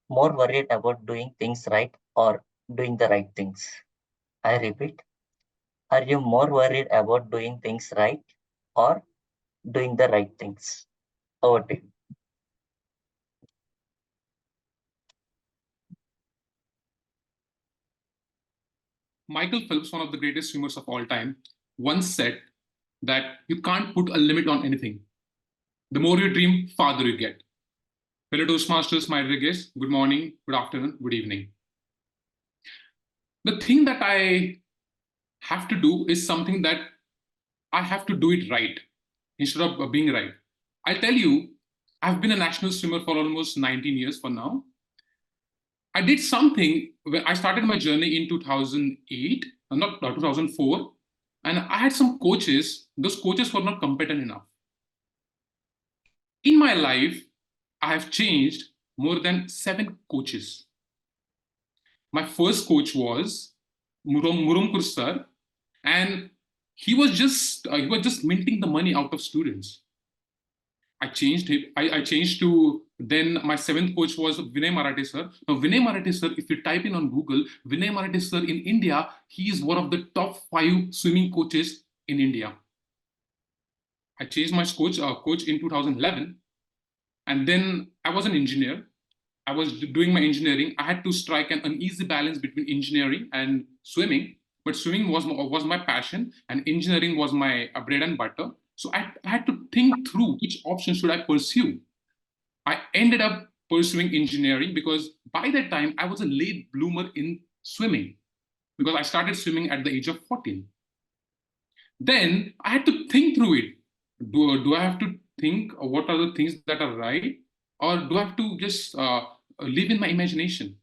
more worried about doing things right or doing the right things? I repeat, are you more worried about doing things right or doing the right things? Over to you. Michael Phelps, one of the greatest swimmers of all time, once said that you can't put a limit on anything. The more you dream, farther you get. Fellow Toastmasters, my dear guests, good morning, good afternoon, good evening. The thing that I have to do is something that I have to do it right instead of being right. I'll tell you, I've been a national swimmer for almost 19 years for now. I did something when I started my journey in 2008, not 2004, and I had some coaches. Those coaches were not competent enough. In my life, I have changed more than 7 coaches. My first coach was Murumkur sir, and he was just minting the money out of students. I changed him. I changed to then my 7th coach was Vinay Marathi sir. Now Vinay Marathi sir, if you type in on Google, Vinay Marathi sir in India, he is one of the top 5 swimming coaches in India. I changed my coach in 2011, and then I was an engineer. I was doing my engineering. I had to strike an uneasy balance between engineering and swimming, but swimming was my passion, and engineering was my bread and butter. So I had to think through which option should I pursue. I ended up pursuing engineering because by that time I was a late bloomer in swimming because I started swimming at the age of 14. Then I had to think through it. Do I have to think what are the things that are right, or do I have to just live in my imagination?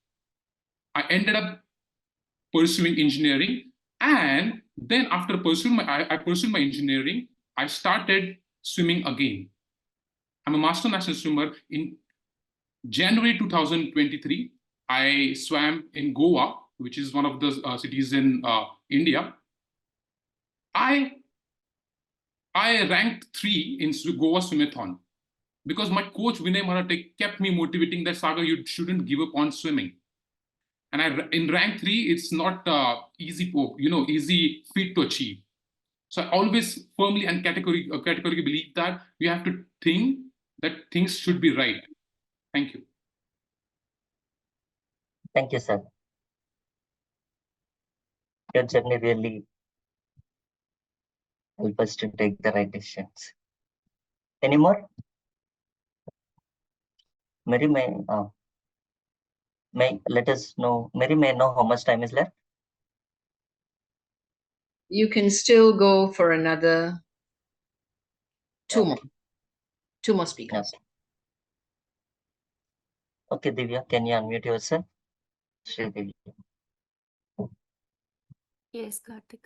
I ended up pursuing engineering, and then after pursuing I pursued my engineering, I started swimming again. I'm a master national swimmer. In January 2023, I swam in Goa, which is one of the cities in India. I ranked 3 in Goa Swimathon because my coach Vinay Marathi kept me motivating that Sagar, you shouldn't give up on swimming. And in rank 3, it's not easy feat to achieve. So I always firmly and categorically believe that you have to think that things should be right. Thank you. Thank you, sir. Your journey really help us to take the right decisions. Any more? Mary may let us know. Mary may know how much time is left. You can still go for another 2 more. 2 more speakers. Okay, Divya, can you unmute yourself? Shri Divya. Yes, Karthik.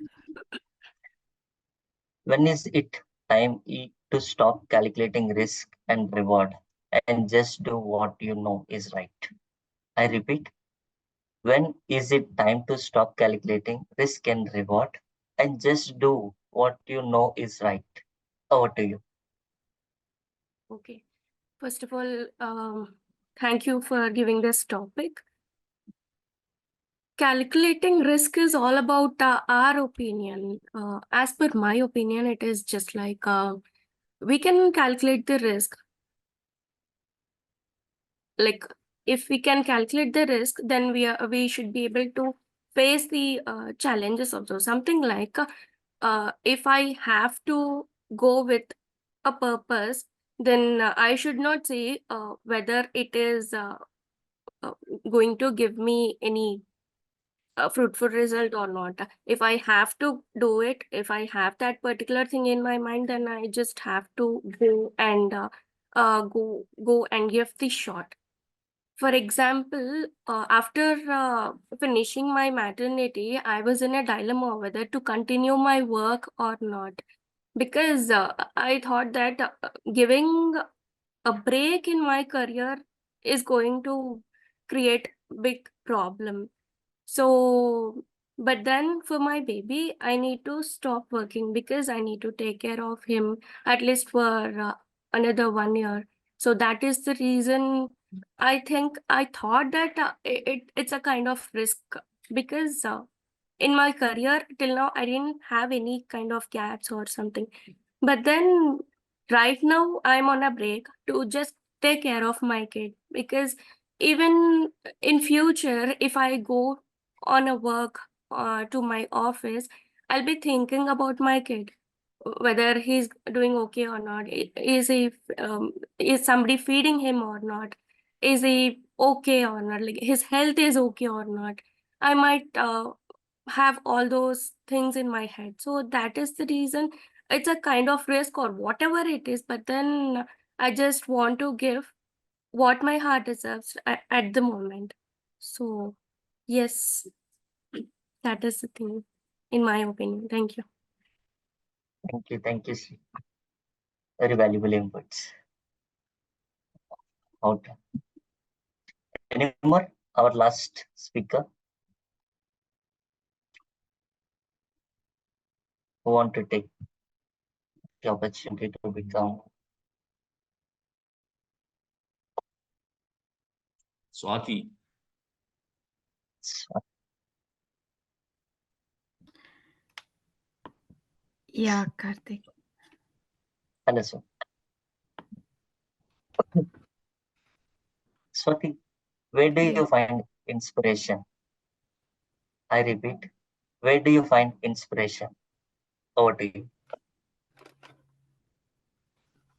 When is it time to stop calculating risk and reward and just do what you know is right? I repeat, when is it time to stop calculating risk and reward and just do what you know is right. Over to you. Okay. First of all, thank you for giving this topic. Calculating risk is all about our opinion. As per my opinion, it is just like we can calculate the risk. Like if we can calculate the risk, then we should be able to face the challenges also. Something like if I have to go with a purpose, then I should not say whether it is going to give me any fruitful result or not. If I have to do it, if I have that particular thing in my mind, then I just have to go and give the shot. For example, after finishing my maternity, I was in a dilemma whether to continue my work or not, because I thought that giving a break in my career is going to create big problem. So, but then for my baby, I need to stop working because I need to take care of him at least for another 1 year. So that is the reason I think I thought that it's a kind of risk, because in my career till now I didn't have any kind of gaps or something. But then right now I'm on a break to just take care of my kid, because even in future if I go on a work to my office, I'll be thinking about my kid, whether he's doing okay or not. Is he is somebody feeding him or not? Is he okay or not? Like his health is okay or not? I might have all those things in my head. So that is the reason it's a kind of risk or whatever it is. But then I just want to give what my heart deserves at the moment. So yes, that is the thing, in my opinion. Thank you. Thank you. Thank you. Very valuable inputs. Out. Any more? Our last speaker. Who want to take the opportunity to become Swati. Yeah, Karthik. Hello, sir. Swati, where do Yeah. you find inspiration? I repeat, where do you find inspiration? Over to you.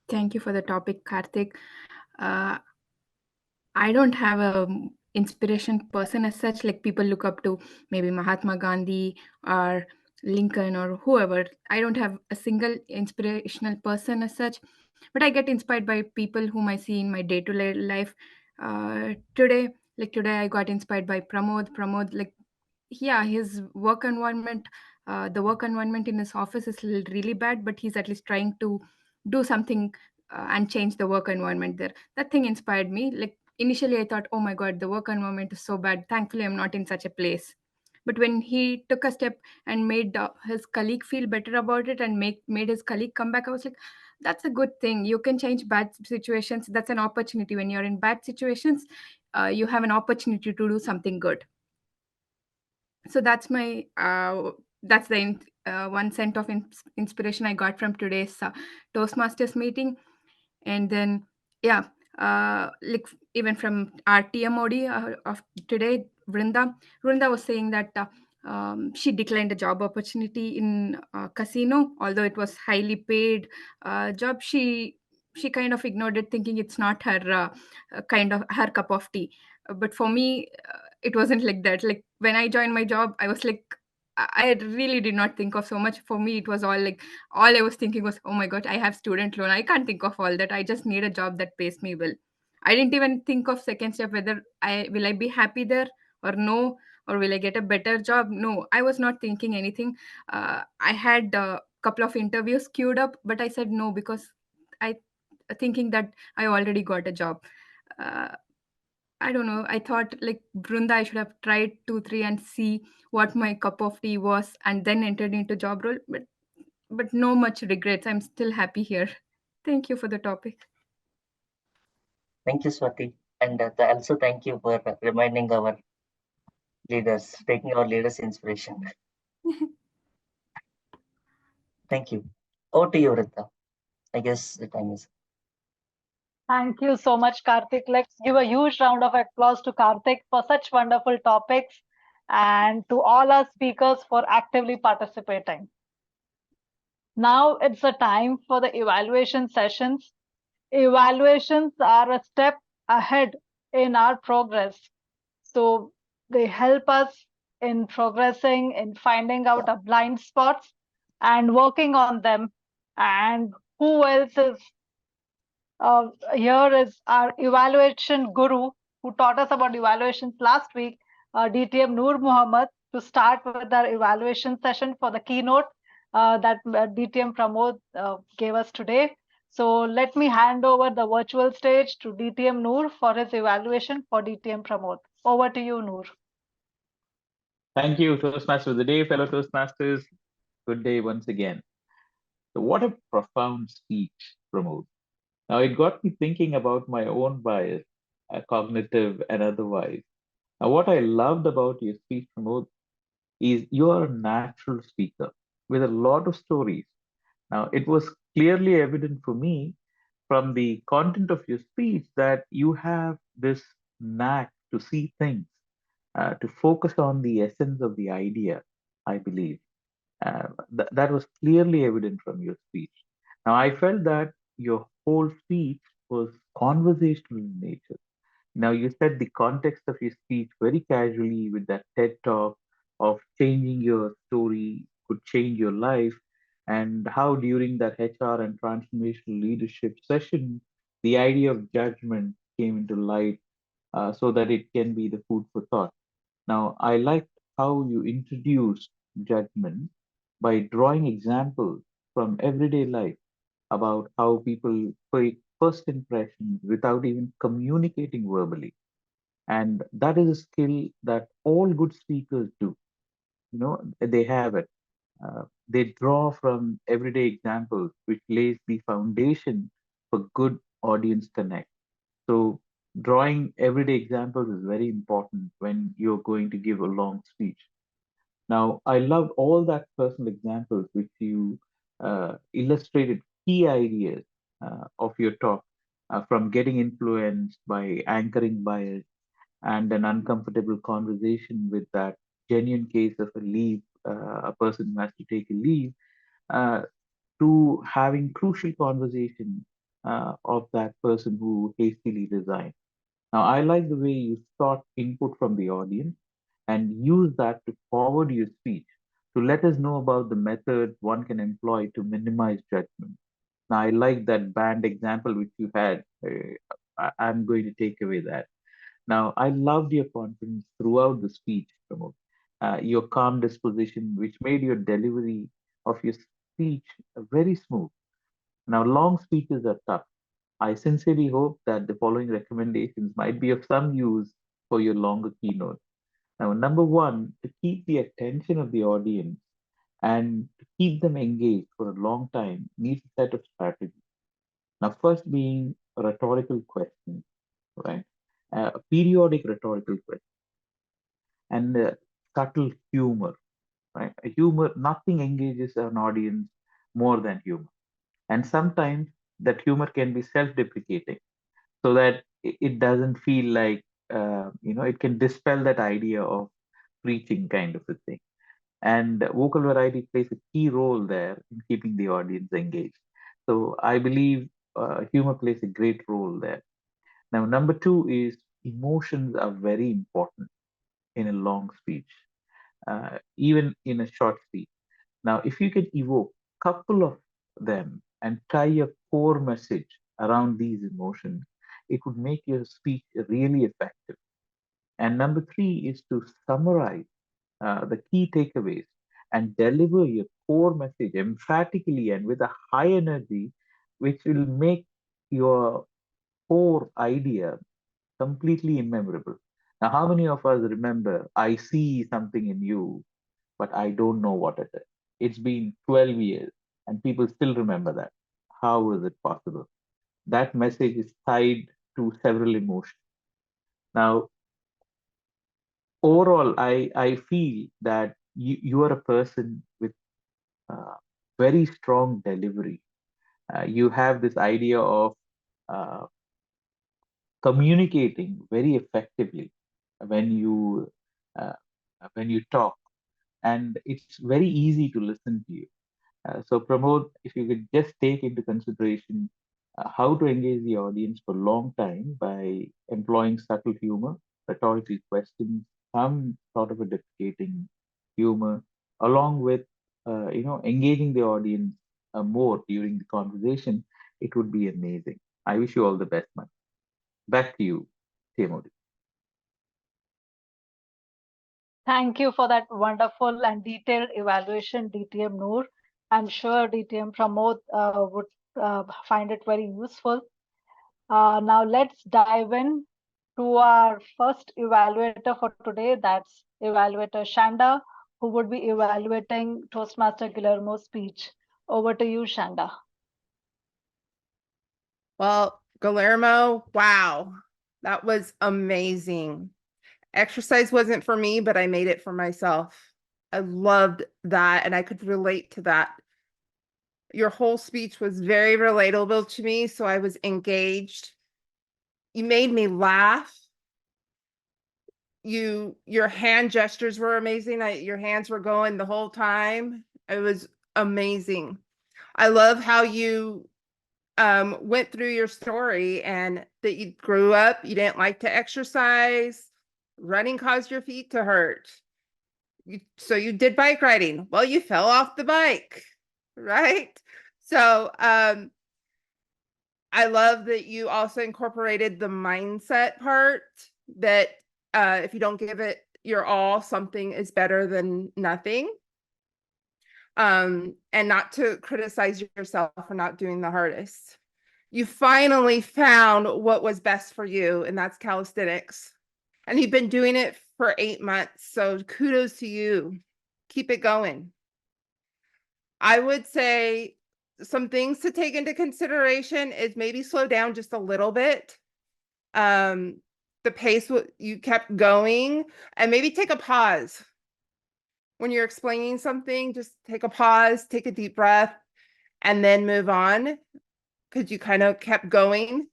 Thank you for the topic, Karthik. I don't have a inspiration person as such. Like people look up to maybe Mahatma Gandhi or Lincoln or whoever. I don't have a single inspirational person as such, but I get inspired by people whom I see in my day-to-day life. Today, I got inspired by Pramod. Pramod, like, yeah, his work environment, the work environment in his office is really bad, but he's at least trying to do something and change the work environment there. That thing inspired me. Like initially I thought, oh my god, the work environment is so bad, thankfully I'm not in such a place. But when he took a step and made his colleague feel better about it and made his colleague come back, I was like, that's a good thing. You can change bad situations. That's an opportunity. When you're in bad situations, you have an opportunity to do something good. So that's my that's the one cent of inspiration I got from today's Toastmasters meeting. And then yeah, like even from our TMOD of today, Vrunda was saying that she declined a job opportunity in casino, although it was highly paid job. She kind of ignored it, thinking it's not her kind of her cup of tea. But for me, it wasn't like that. Like when I joined my job, I was like, I really did not think of so much. For me, it was all like, all I was thinking was, oh my god, I have student loan. I can't think of all that. I just need a job that pays me well. I didn't even think of second step, whether I be happy there or no, or will I get a better job. No, I was not thinking anything. I had a couple of interviews queued up, but I said no because I thinking that I already got a job. uh, I don't know. I thought like Brunda, I should have tried 2, 3 and see what my cup of tea was and then entered into job role. But but no much regrets. I'm still happy here. Thank you for the topic. Thank you, Swati. And also thank you for reminding our leaders, taking our leaders' inspiration. Thank you. Over to you, Vrunda. I guess the time is. Thank you so much, Karthik. Let's give a huge round of applause to Karthik for such wonderful topics and to all our speakers for actively participating. Now it's the time for the evaluation sessions. Evaluations are a step ahead in our progress. So they help us in progressing, in finding out our blind spots and working on them. And who else is here is our evaluation guru who taught us about evaluations last week, DTM Noor Muhammad, to start with our evaluation session for the keynote that DTM Pramod gave us today. So let me hand over the virtual stage to DTM Noor for his evaluation for DTM Pramod. Over to you, Noor. Thank you, Toastmaster of the day, fellow Toastmasters. Good day once again. So what a profound speech, Pramod. Now, it got me thinking about my own bias, cognitive and otherwise. Now, what I loved about your speech, Pramod, is you are a natural speaker with a lot of stories. Now, it was clearly evident for me from the content of your speech that you have this knack to see things, to focus on the essence of the idea, I believe. That was clearly evident from your speech. Now, I felt that your whole speech was conversational in nature. Now, you said the context of your speech very casually with that TED talk of changing your story could change your life, and how during that HR and transformational leadership session, the idea of judgment came into light so that it can be the food for thought. Now, I liked how you introduced judgment by drawing examples from everyday life about how people create first impressions without even communicating verbally. And that is a skill that all good speakers do. You know, they have it. They draw from everyday examples, which lays the foundation for good audience connect. So, drawing everyday examples is very important when you're going to give a long speech. Now, I loved all that personal examples which you illustrated key ideas of your talk, from getting influenced by anchoring bias and an uncomfortable conversation with that genuine case of a leave, a person who has to take a leave, uh, to having crucial conversation of that person who hastily resigned. Now, I like the way you sought input from the audience and use that to forward your speech to let us know about the methods one can employ to minimize judgment. Now, I like that band example which you had. I'm going to take away that. Now, I loved your confidence throughout the speech, Pramod. Your calm disposition, which made your delivery of your speech very smooth. Now, long speeches are tough. I sincerely hope that the following recommendations might be of some use for your longer keynote. Now, number one, to keep the attention of the audience and to keep them engaged for a long time needs a set of strategies. Now, first being rhetorical questions, right? Periodic rhetorical questions and subtle humor, right? Humor, nothing engages an audience more than humor. And sometimes that humor can be self-deprecating so that it doesn't feel like, it can dispel that idea of preaching kind of a thing. And vocal variety plays a key role there in keeping the audience engaged. So I believe humor plays a great role there. Now, number two is emotions are very important in a long speech, even in a short speech. Now, if you can evoke a couple of them and tie a core message around these emotions, it would make your speech really effective. And number three is to summarize the key takeaways and deliver your core message emphatically and with a high energy, which will make your core idea completely immemorable. Now, how many of us remember, I see something in you, but I don't know what it is? It's been 12 years. and people still remember that. How is it possible? That message is tied to several emotions. Now, overall, I feel that you are a person with very strong delivery. You have this idea of uh, communicating very effectively when you uh, when you talk, and it's very easy to listen to you. So Pramod, if you could just take into consideration how to engage the audience for a long time by employing subtle humor, rhetorical questions, some sort of a deprecating humor, along with engaging the audience more during the conversation, it would be amazing. I wish you all the best, man. Back to you, Timothy. Thank you for that wonderful and detailed evaluation, DTM Noor. I'm sure DTM Pramod would find it very useful. Now let's dive in to our first evaluator for today. That's evaluator Shanda, who would be evaluating Toastmaster Guillermo's speech. Over to you, Shanda. Well, Guillermo, wow, that was amazing. Exercise wasn't for me, but I made it for myself. I loved that, and I could relate to that. Your whole speech was very relatable to me, so I was engaged. You made me laugh. Your hand gestures were amazing. Your hands were going the whole time. It was amazing. I love how you went through your story and that you grew up, you didn't like to exercise, running caused your feet to hurt. So you did bike riding. Well, you fell off the bike, right? So I love that you also incorporated the mindset part, that if you don't give it your all, something is better than nothing. And not to criticize yourself for not doing the hardest. You finally found what was best for you, and that's calisthenics. And you've been doing it for 8 months. So kudos to you. Keep it going. I would say some things to take into consideration is maybe slow down just a little bit. The pace you kept going, and maybe take a pause. When you're explaining something, just take a pause, take a deep breath, and then move on, because you kind of kept going.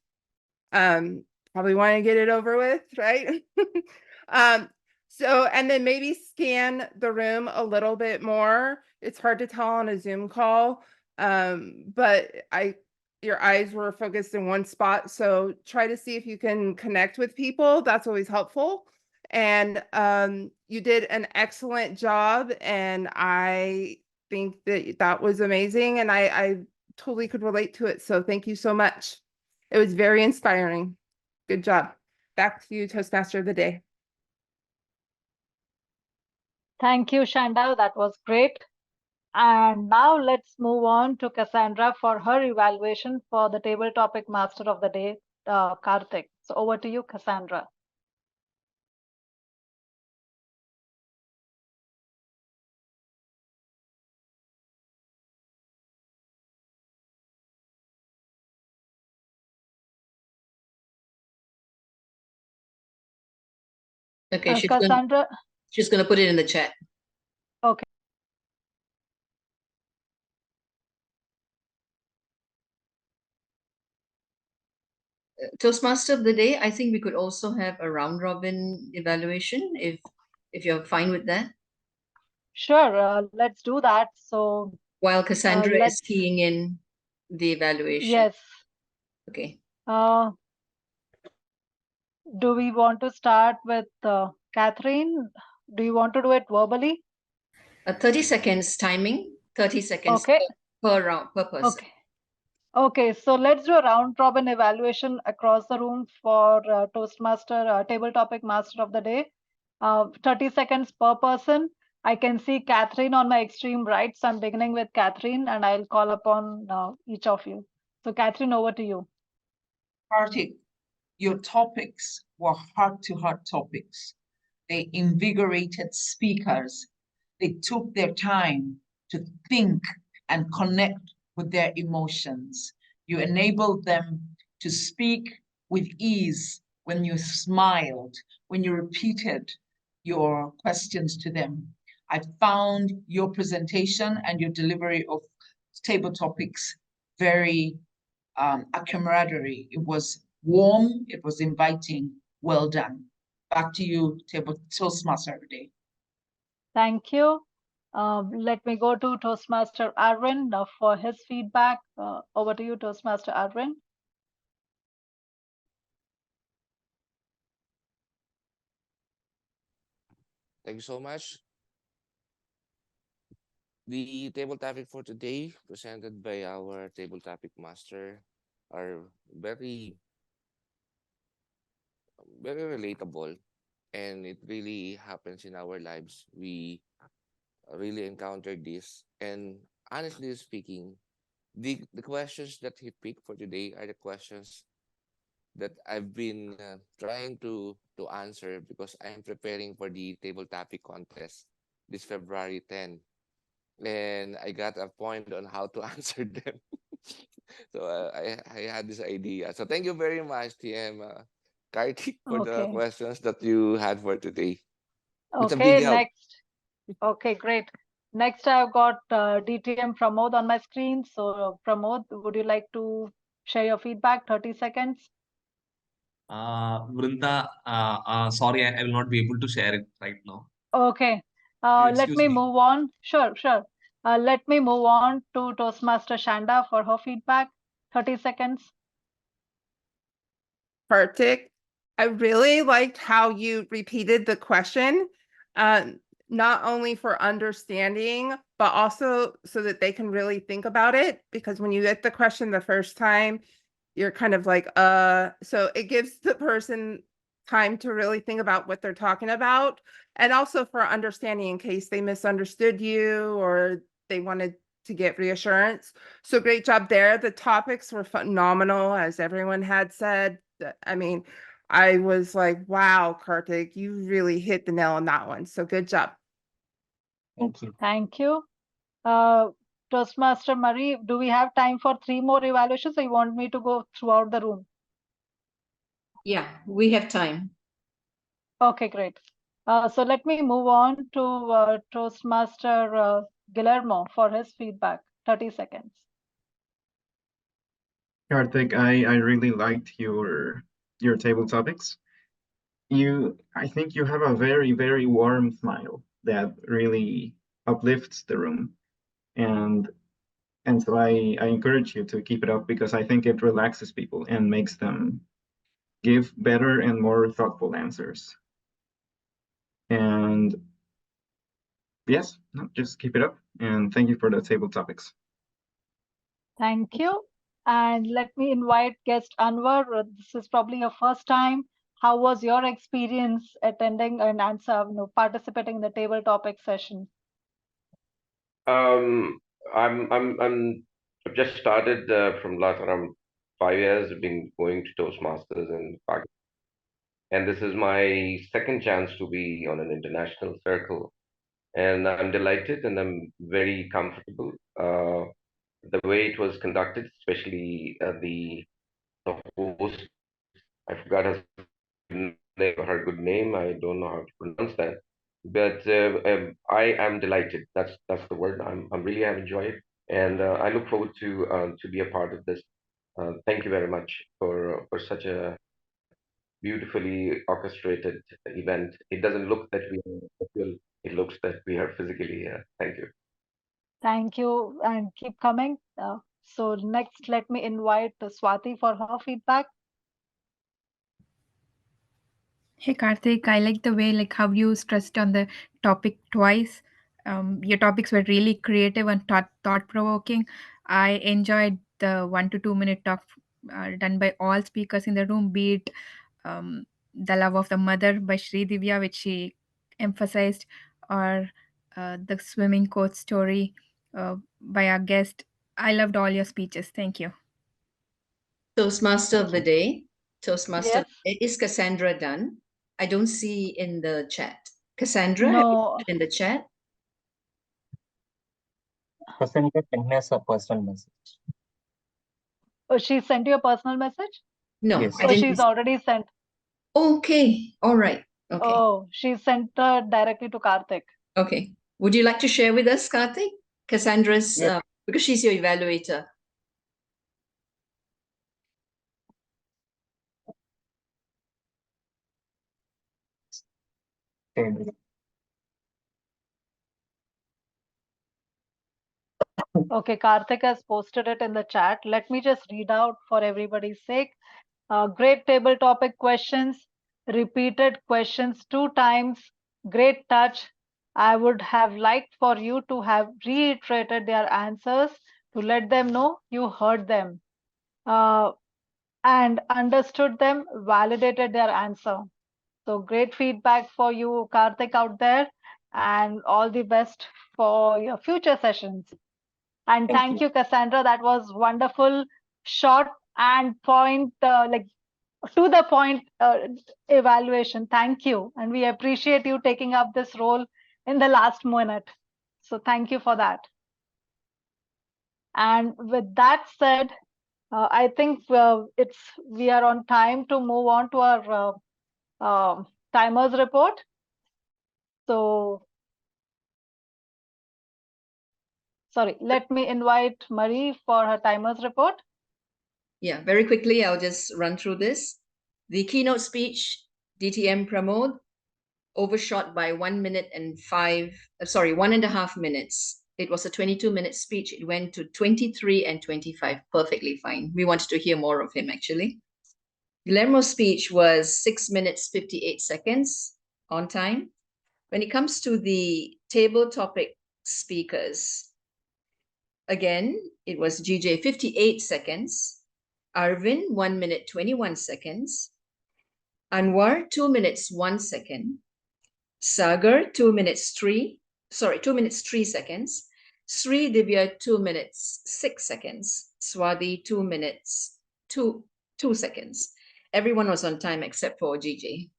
Probably want to get it over with, right? And then maybe scan the room a little bit more. It's hard to tell on a Zoom call, but your eyes were focused in one spot. So try to see if you can connect with people. That's always helpful. And you did an excellent job. And I think that was amazing. And I totally could relate to it. So thank you so much. It was very inspiring. Good job. Back to you, Toastmaster of the Day. Thank you, Shanda. That was great. And now let's move on to Cassandra for her evaluation for the table topic master of the day, Karthik. So over to you, Cassandra. Okay, Cassandra. She's going to put it in the chat. Okay. Toastmaster of the Day, I think we could also have a round robin evaluation if you're fine with that. Sure, let's do that. So while Cassandra is keying in the evaluation. Yes. Okay. Do we want to start with Catherine? Do you want to do it verbally? 30 seconds timing, 30 seconds per round, per person. Okay, so let's do a round robin evaluation across the room for Toastmaster, table topic master of the day. 30 seconds per person. I can see Catherine on my extreme right. So I'm beginning with Catherine and I'll call upon each of you. So Catherine, over to you. Karthik, your topics were heart-to-heart topics. They invigorated speakers. They took their time to think and connect with their emotions. You enabled them to speak with ease when you smiled, when you repeated your questions to them. I found your presentation and your delivery of table topics very a camaraderie. It was warm, it was inviting. Well done. Back to you, Toastmaster every day. Thank you. Let me go to Toastmaster Arvind for his feedback. Over to you, Toastmaster Arvind. Thank you so much. The table topic for today, presented by our table topic master, are very relatable, and it really happens in our lives. We really encountered this, and honestly speaking, the questions that he picked for today are the questions that I've been trying to answer because I'm preparing for the table topic contest this February 10, and I got a point on how to answer them. So I had this idea. So thank you very much, TM Kartik, for the Okay. questions that you had for today. It's a Okay, big help. next. Okay, great. Next, I've got DTM Pramod on my screen. So, Pramod, would you like to share your feedback? 30 seconds. Vrunda, sorry, I will not be able to share it right now. Okay. You Let excuse me me. move on. Sure, sure. Let me move on to Toastmaster Shanda for her feedback. 30 seconds. Kartik, I really liked how you repeated the question, not only for understanding, but also so that they can really think about it. Because when you get the question the first time, you're kind of like, so it gives the person time to really think about what they're talking about. And also for understanding in case they misunderstood you or they wanted to get reassurance. So great job there. The topics were phenomenal, as everyone had said. I mean, I was like, wow, Kartik, you really hit the nail on that one. So good job. Thank you. Thank you. Toastmaster Marie, do we have time for 3 more evaluations, or you want me to go throughout the room? Yeah, we have time. Okay, great. So let me move on to Toastmaster Guillermo for his feedback. 30 seconds. Karthik, I really liked your table topics. I think you have a very, very warm smile that really uplifts the room. And so I encourage you to keep it up because I think it relaxes people and makes them give better and more thoughtful answers. And yes, no, just keep it up. And thank you for the table topics. Thank you. And let me invite guest Anwar. This is probably your first time. How was your experience attending and participating in the table topic session? I've just started from last around 5 years. I've been going to Toastmasters in Pakistan, and this is my second chance to be on an international circle. And I'm delighted, and I'm very comfortable. The way it was conducted, especially the host, I forgot her good name. I don't know how to pronounce that, but I am delighted. That's the word. I'm really have enjoyed, and I look forward to be a part of this. Thank you very much for such a beautifully orchestrated event. It doesn't look that we are virtual. It looks that we are physically here. Thank you. Thank you, and keep coming. So next, let me invite Swati for her feedback. Hey Karthik, I like the way like how you stressed on the topic twice. Your topics were really creative and thought provoking. I enjoyed the 1 to 2 minute talk done by all speakers in the room, be it the love of the mother by Sri Divya, which she emphasized, or the swimming coach story by our guest. I loved all your speeches. Thank you. Toastmaster of the day. Toastmaster Yes. of the day. Is Cassandra done? I don't see in the chat. Cassandra, have you No, put in the chat? Hasanta sent me a personal message. Oh, she sent you a personal message? No, Yes. I Or didn't. she's already sent? Okay, all right. Okay, Oh, she sent directly to Karthik. okay. Would you like to share with us, Karthik? Cassandra's, Yes. because she's your evaluator. Okay, Karthik has posted it in the chat. Let me just read out for everybody's sake. Great table topic questions, repeated questions 2 times, great touch. I would have liked for you to have reiterated their answers to let them know you heard them and understood them, validated their answer. So great feedback for you, Karthik, out there, and all the best for your future sessions. And thank you, Cassandra. That was wonderful, short and point, like to the point evaluation. Thank you. And we appreciate you taking up this role in the last minute. So thank you for that. And with that said, I think we are on time to move on to our timers report. So, sorry, let me invite Marie for her timers report. Yeah, very quickly, I'll just run through this. The keynote speech, DTM Pramod, overshot by 1 minute and 1.5 minutes. It was a 22-minute speech. It went to 23 and 25, perfectly fine. We wanted to hear more of him, actually. Guillermo's speech was 6 minutes, 58 seconds on time. When it comes to the table topic speakers, again, it was GJ 58 seconds, Arvin 1 minute 21 seconds, Anwar 2 minutes 1 second, Sagar 2 minutes 3 seconds, Sri Divya 2 minutes 6 seconds, Swati 2 minutes 2 seconds. Everyone was on time except for GJ.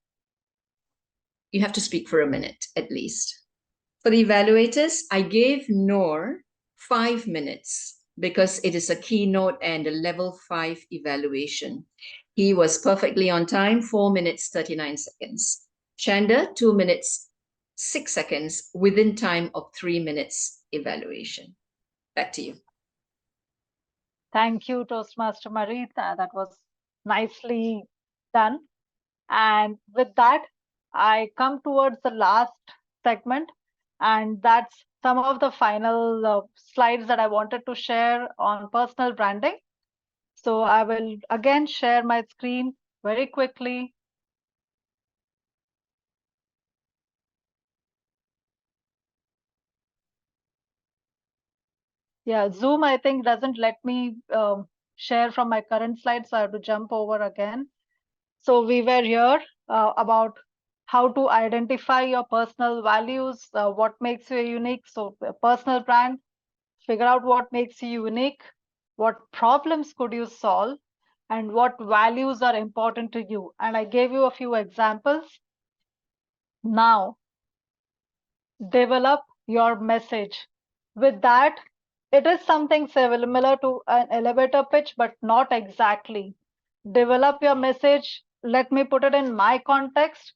You have to speak for a minute at least. For the evaluators, I gave Noor 5 minutes because it is a keynote and a level 5 evaluation. He was perfectly on time, 4 minutes, 39 seconds. Chanda, 2 minutes, 6 seconds within time of 3 minutes evaluation. Back to you. Thank you, Toastmaster Marie. That was nicely done. And with that, I come towards the last segment, and that's some of the final slides that I wanted to share on personal branding. So I will again share my screen very quickly. Yeah, Zoom, I think, doesn't let me share from my current slide, so I have to jump over again. So we were here about how to identify your personal values, what makes you unique. So a personal brand, figure out what makes you unique, what problems could you solve, and what values are important to you. And I gave you a few examples. Now, develop your message. With that, it is something similar to an elevator pitch, but not exactly. Develop your message. Let me put it in my context.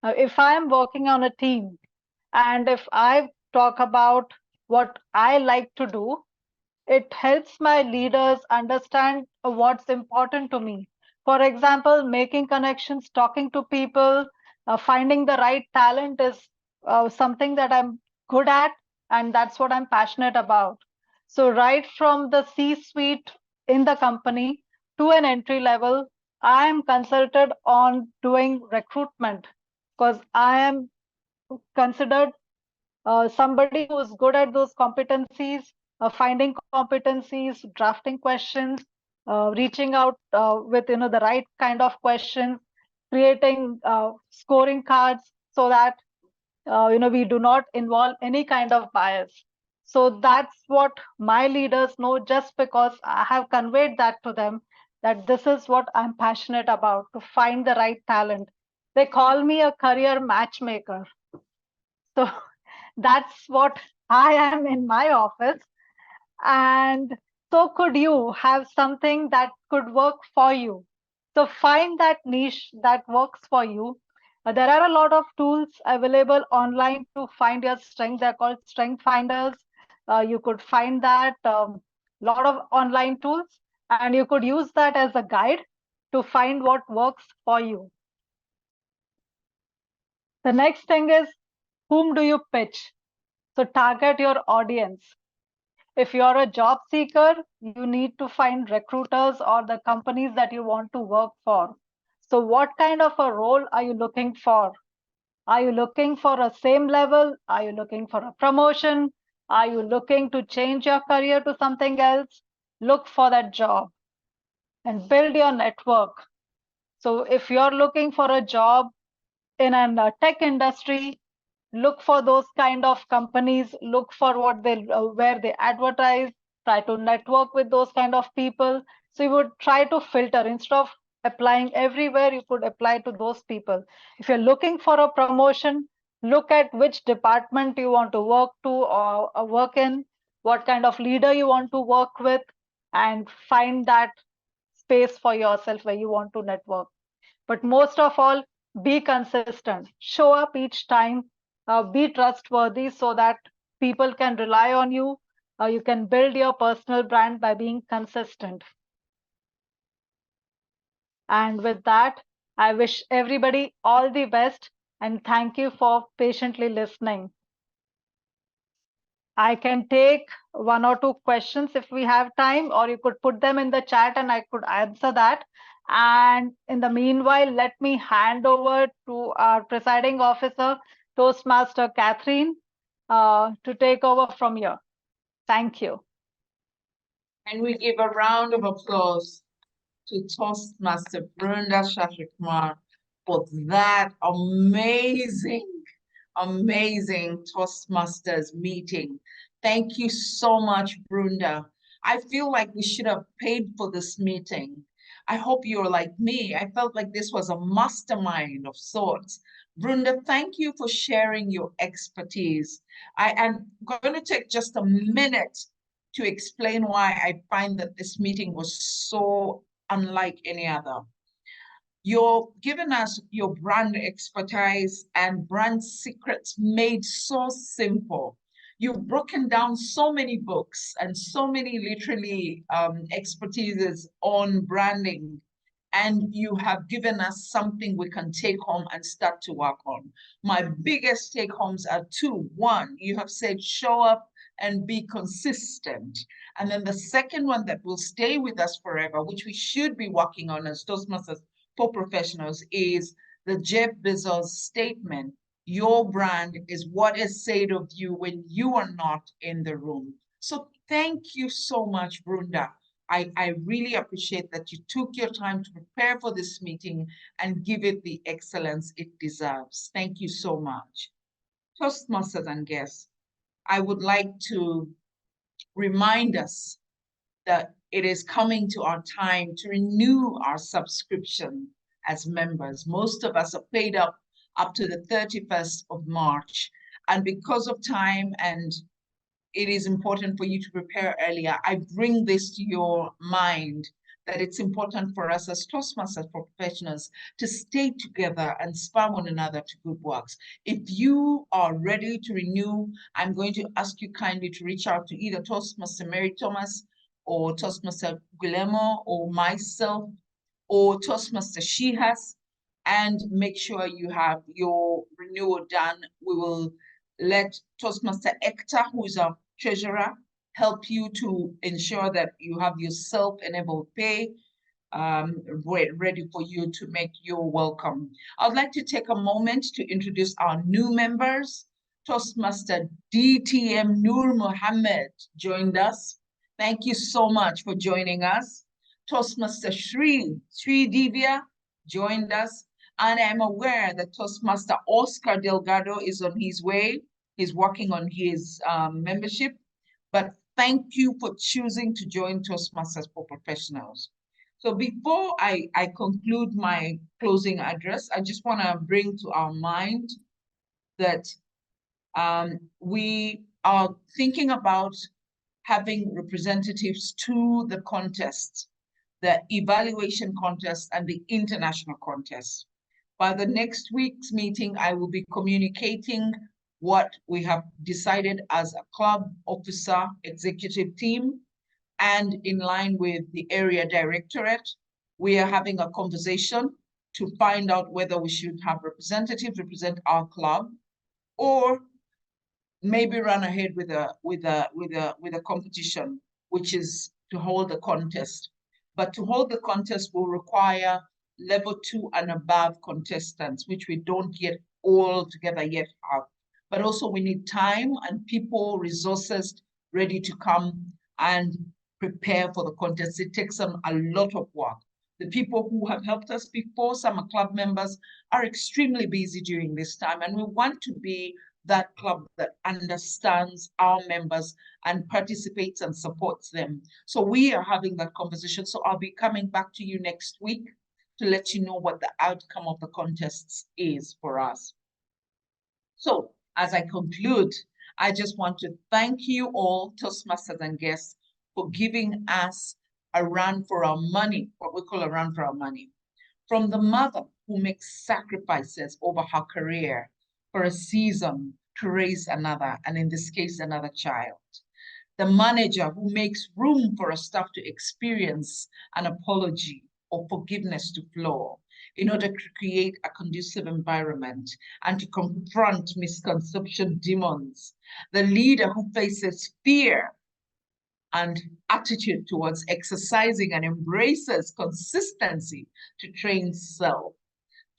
If I am working on a team and if I talk about what I like to do, it helps my leaders understand what's important to me. For example, making connections, talking to people, finding the right talent is something that I'm good at, and that's what I'm passionate about. So right from the C-suite in the company to an entry level, I am consulted on doing recruitment because I am considered somebody who's good at those competencies, finding competencies, drafting questions, reaching out with the right kind of questions, creating scoring cards so that we do not involve any kind of bias. So that's what my leaders know, just because I have conveyed that to them, that this is what I'm passionate about, to find the right talent. They call me a career matchmaker. So that's what I am in my office. And so could you have something that could work for you. So find that niche that works for you. There are a lot of tools available online to find your strength. They're called strength finders. You could find that lot of online tools, and you could use that as a guide to find what works for you. The next thing is, whom do you pitch? So target your audience. If you're a job seeker, you need to find recruiters or the companies that you want to work for. So what kind of a role are you looking for? Are you looking for a same level? Are you looking for a promotion? Are you looking to change your career to something else? Look for that job and build your network. So if you're looking for a job in a tech industry, look for those kind of companies, look for what they where they advertise, try to network with those kind of people. So you would try to filter. Instead of applying everywhere, you could apply to those people. If you're looking for a promotion, look at which department you want to work to or work in, what kind of leader you want to work with, and find that space for yourself where you want to network. But most of all, be consistent. Show up each time. Be trustworthy so that people can rely on you. You can build your personal brand by being consistent. And with that, I wish everybody all the best and thank you for patiently listening. I can take one or two questions if we have time, or you could put them in the chat and I could answer that. And in the meanwhile, let me hand over to our presiding officer, Toastmaster Catherine, to take over from here. Thank you. And we give a round of applause to Toastmaster Vrunda Shashikumar for that amazing Toastmasters meeting. Thank you so much, Vrunda. I feel like we should have paid for this meeting. I hope you're like me. I felt like this was a mastermind of sorts. Vrunda, thank you for sharing your expertise. I am going to take just a minute to explain why I find that this meeting was so unlike any other. You're giving us your brand expertise and brand secrets made so simple. You've broken down so many books and so many literally expertises on branding, and you have given us something we can take home and start to work on. My biggest take homes are two. One, you have said show up and be consistent. And then the second one that will stay with us forever, which we should be working on as Toastmasters for Professionals, is the Jeff Bezos statement: your brand is what is said of you when you are not in the room. So thank you so much, Vrunda. I really appreciate that you took your time to prepare for this meeting and give it the excellence it deserves. Thank you so much. Toastmasters and guests, I would like to remind us that it is coming to our time to renew our subscription as members. Most of us are paid up to the 31st of March. And because of time, and it is important for you to prepare earlier, I bring this to your mind that it's important for us as Toastmasters for Professionals to stay together and spur one another to good works. If you are ready to renew, I'm going to ask you kindly to reach out to either Toastmaster Mary Thomas or Toastmaster Guillermo or myself or Toastmaster Shihas, and make sure you have your renewal done. We will let Toastmaster Ekta, who is our treasurer, help you to ensure that you have your self-enabled pay ready for you to make your welcome. I'd like to take a moment to introduce our new members. Toastmaster DTM Nur Mohammed joined us. Thank you so much for joining us. Toastmaster Sri Divya joined us. And I'm aware that Toastmaster Oscar Delgado is on his way. He's working on his membership. But thank you for choosing to join Toastmasters for Professionals. So before I conclude my closing address, I just want to bring to our mind that we are thinking about having representatives to the contests, the evaluation contest and the international contest. By the next week's meeting, I will be communicating what we have decided as a club officer executive team, and in line with the area directorate, we are having a conversation to find out whether we should have representatives represent our club, or maybe run ahead with a competition, which is to hold a contest. But to hold the contest will require level 2 and above contestants, which we don't yet all together yet have. But also we need time and people, resources ready to come and prepare for the contest. It takes them a lot of work. The people who have helped us before, some club members, are extremely busy during this time, and we want to be that club that understands our members and participates and supports them. So we are having that conversation. So I'll be coming back to you next week to let you know what the outcome of the contests is for us. So as I conclude, I just want to thank you all, Toastmasters and guests, for giving us a run for our money, what we call a run for our money. From the mother who makes sacrifices over her career for a season to raise another, and in this case, another child. The manager who makes room for a staff to experience an apology or forgiveness to flow in order to create a conducive environment and to confront misconception demons. The leader who faces fear and attitude towards exercising and embraces consistency to train self.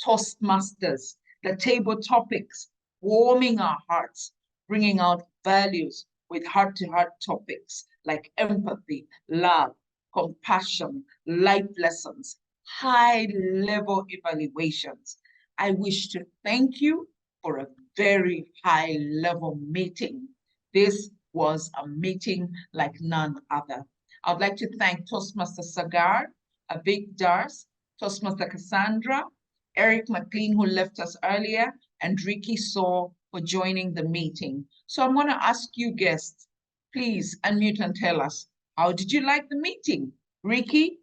Toastmasters, the table topics, warming our hearts, bringing out values with heart-to-heart topics like empathy, love, compassion, life lessons, high-level evaluations. I wish to thank you for a very high-level meeting. This was a meeting like none other. I'd like to thank Toastmaster Sagar, Avik Dars, Toastmaster Cassandra, Eric McLean, who left us earlier, and Ricky Saw for joining the meeting. So I'm going to ask you guests, please unmute and tell us, how did you like the meeting? Ricky,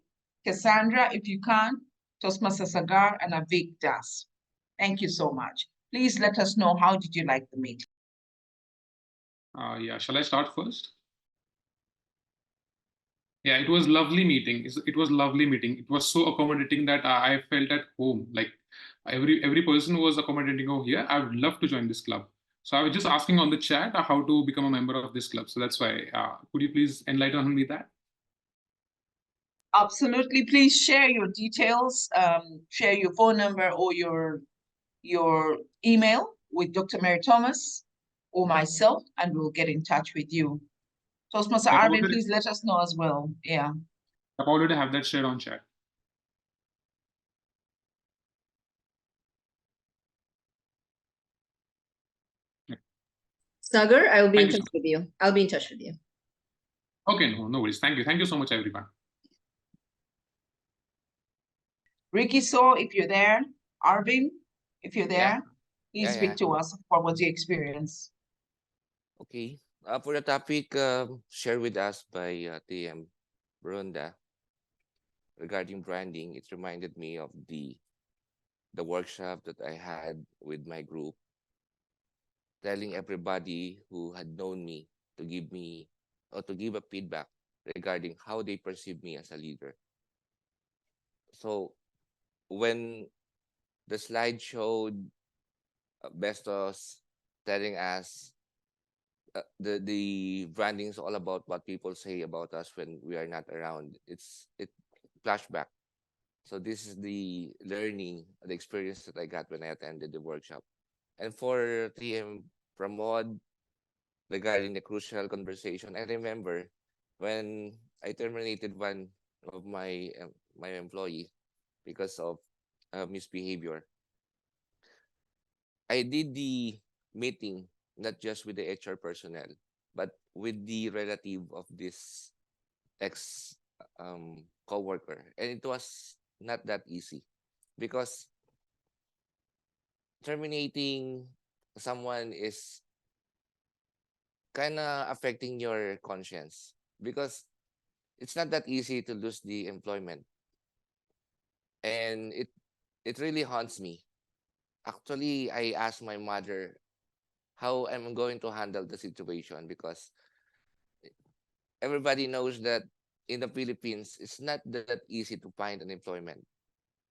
Cassandra, if you can, Toastmaster Sagar, and Avik Das. Thank you so much. Please let us know, how did you like the meeting? Yeah, shall I start first? Yeah, it was lovely meeting. It was lovely meeting. It was so accommodating that I felt at home. Like every person was accommodating. Oh, here, I would love to join this club. So I was just asking on the chat how to become a member of this club. So that's why. Could you please enlighten me that? Absolutely. Please share your details. Share your phone number or your email with Dr. Mary Thomas or myself, and we'll get in touch with you. Toastmaster Arvin, please let us know as well. Yeah. I've already have that shared on chat. Sagar, I will be in touch with you. I'll be in touch with you. Okay, no worries. Thank you. Thank you so much, everyone. Ricky So, if you're there, Arvin, if you're there, please Yeah, speak to us. What was your experience? Okay. For the topic shared with us by TM Vrunda regarding branding, it reminded me of the workshop that I had with my group, telling everybody who had known me to give me or to give a feedback regarding how they perceive me as a leader. So when the slide showed Bestos telling us the branding is all about what people say about us when we are not around. It flashback. So this is the learning, the experience that I got when I attended the workshop. And for TM Pramod, regarding the crucial conversation, I remember when I terminated one of my employee because of misbehavior. I did the meeting not just with the HR personnel, but with the relative of this ex co-worker. And it was not that easy because terminating someone is kind of affecting your conscience. because it's not that easy to lose the employment. And it really haunts me. Actually, I asked my mother how I'm going to handle the situation, because everybody knows that in the Philippines, it's not that easy to find an employment.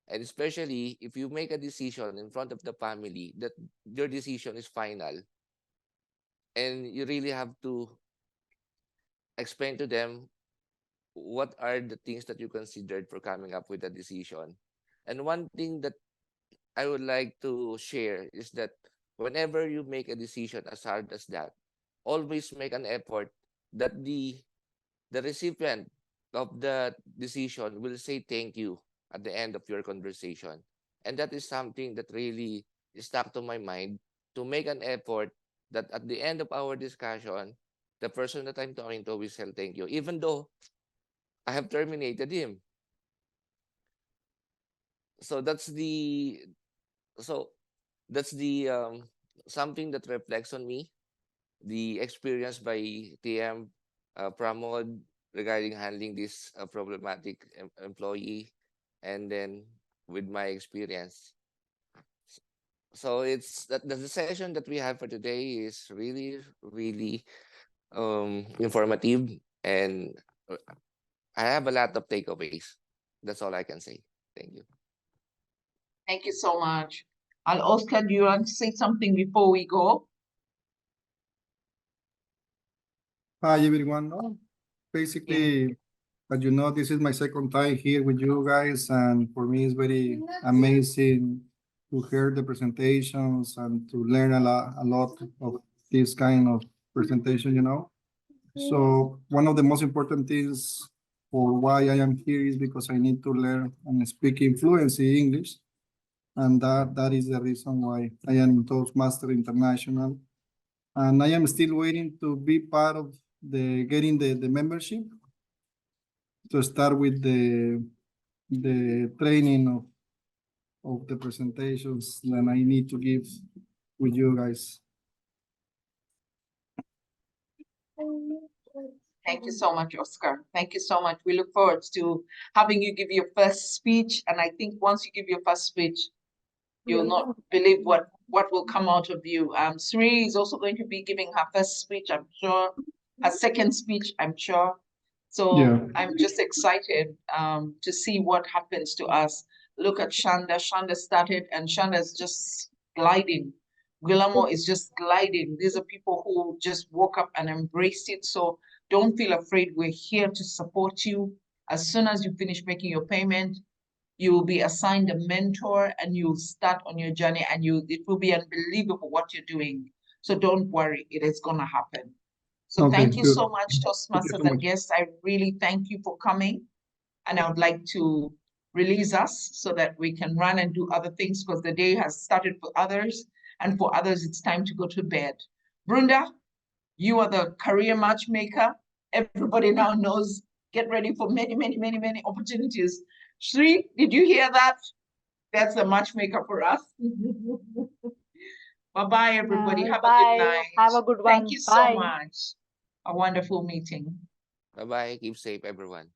And especially if you make a decision in front of the family that your decision is final, and you really have to explain to them what are the things that you considered for coming up with a decision. And one thing that I would like to share is that whenever you make a decision as hard as that, always make an effort that the recipient of the decision will say thank you at the end of your conversation. And that is something that really stuck to my mind, to make an effort that at the end of our discussion, the person that I'm talking to will say thank you, even though I have terminated him. So that's the so that's the something that reflects on me, the experience by TM Pramod regarding handling this problematic employee, and then with my experience. So it's that the session that we have for today is really, really informative, and I have a lot of takeaways. That's all I can say. Thank you. Thank you so much. Oscar, do you want to say something before we go? Hi, everyone. Basically, as you know, this is my second time here with you guys, and for me, it's very amazing to hear the presentations and to learn a lot of this kind of presentation, you know. So one of the most important things for why I am here is because I need to learn and speak in fluency English, and that is the reason why I am Toastmaster International. And I am still waiting to be part of getting the membership to start with the training of the presentations that I need to give with you guys. Thank you so much, Oscar. Thank you so much. We look forward to having you give your first speech. And I think once you give your first speech, you'll not believe what will come out of you. Sri is also going to be giving her first speech, I'm sure. Her second speech, I'm sure. So Yeah. I'm just excited to see what happens to us. Look at Shanda. Shanda started, and Shanda's just gliding. Guillermo is just gliding. These are people who just woke up and embraced it. So don't feel afraid. We're here to support you. As soon as you finish making your payment, you will be assigned a mentor, and you'll start on your journey, and it will be unbelievable what you're doing. So don't worry, it is gonna happen. So Okay, thank you good. so much, Toastmasters so and much. guests. I really thank you for coming. And I would like to release us so that we can run and do other things, because the day has started for others, and for others, it's time to go to bed. Vrunda, you are the career matchmaker. Everybody now knows, get ready for many, many, many, many opportunities. Sri, did you hear that? That's the matchmaker for us. Bye-bye, everybody. Have a good night. Have a good one. Thank you so Bye. much. A wonderful meeting. Bye bye. Keep safe, everyone.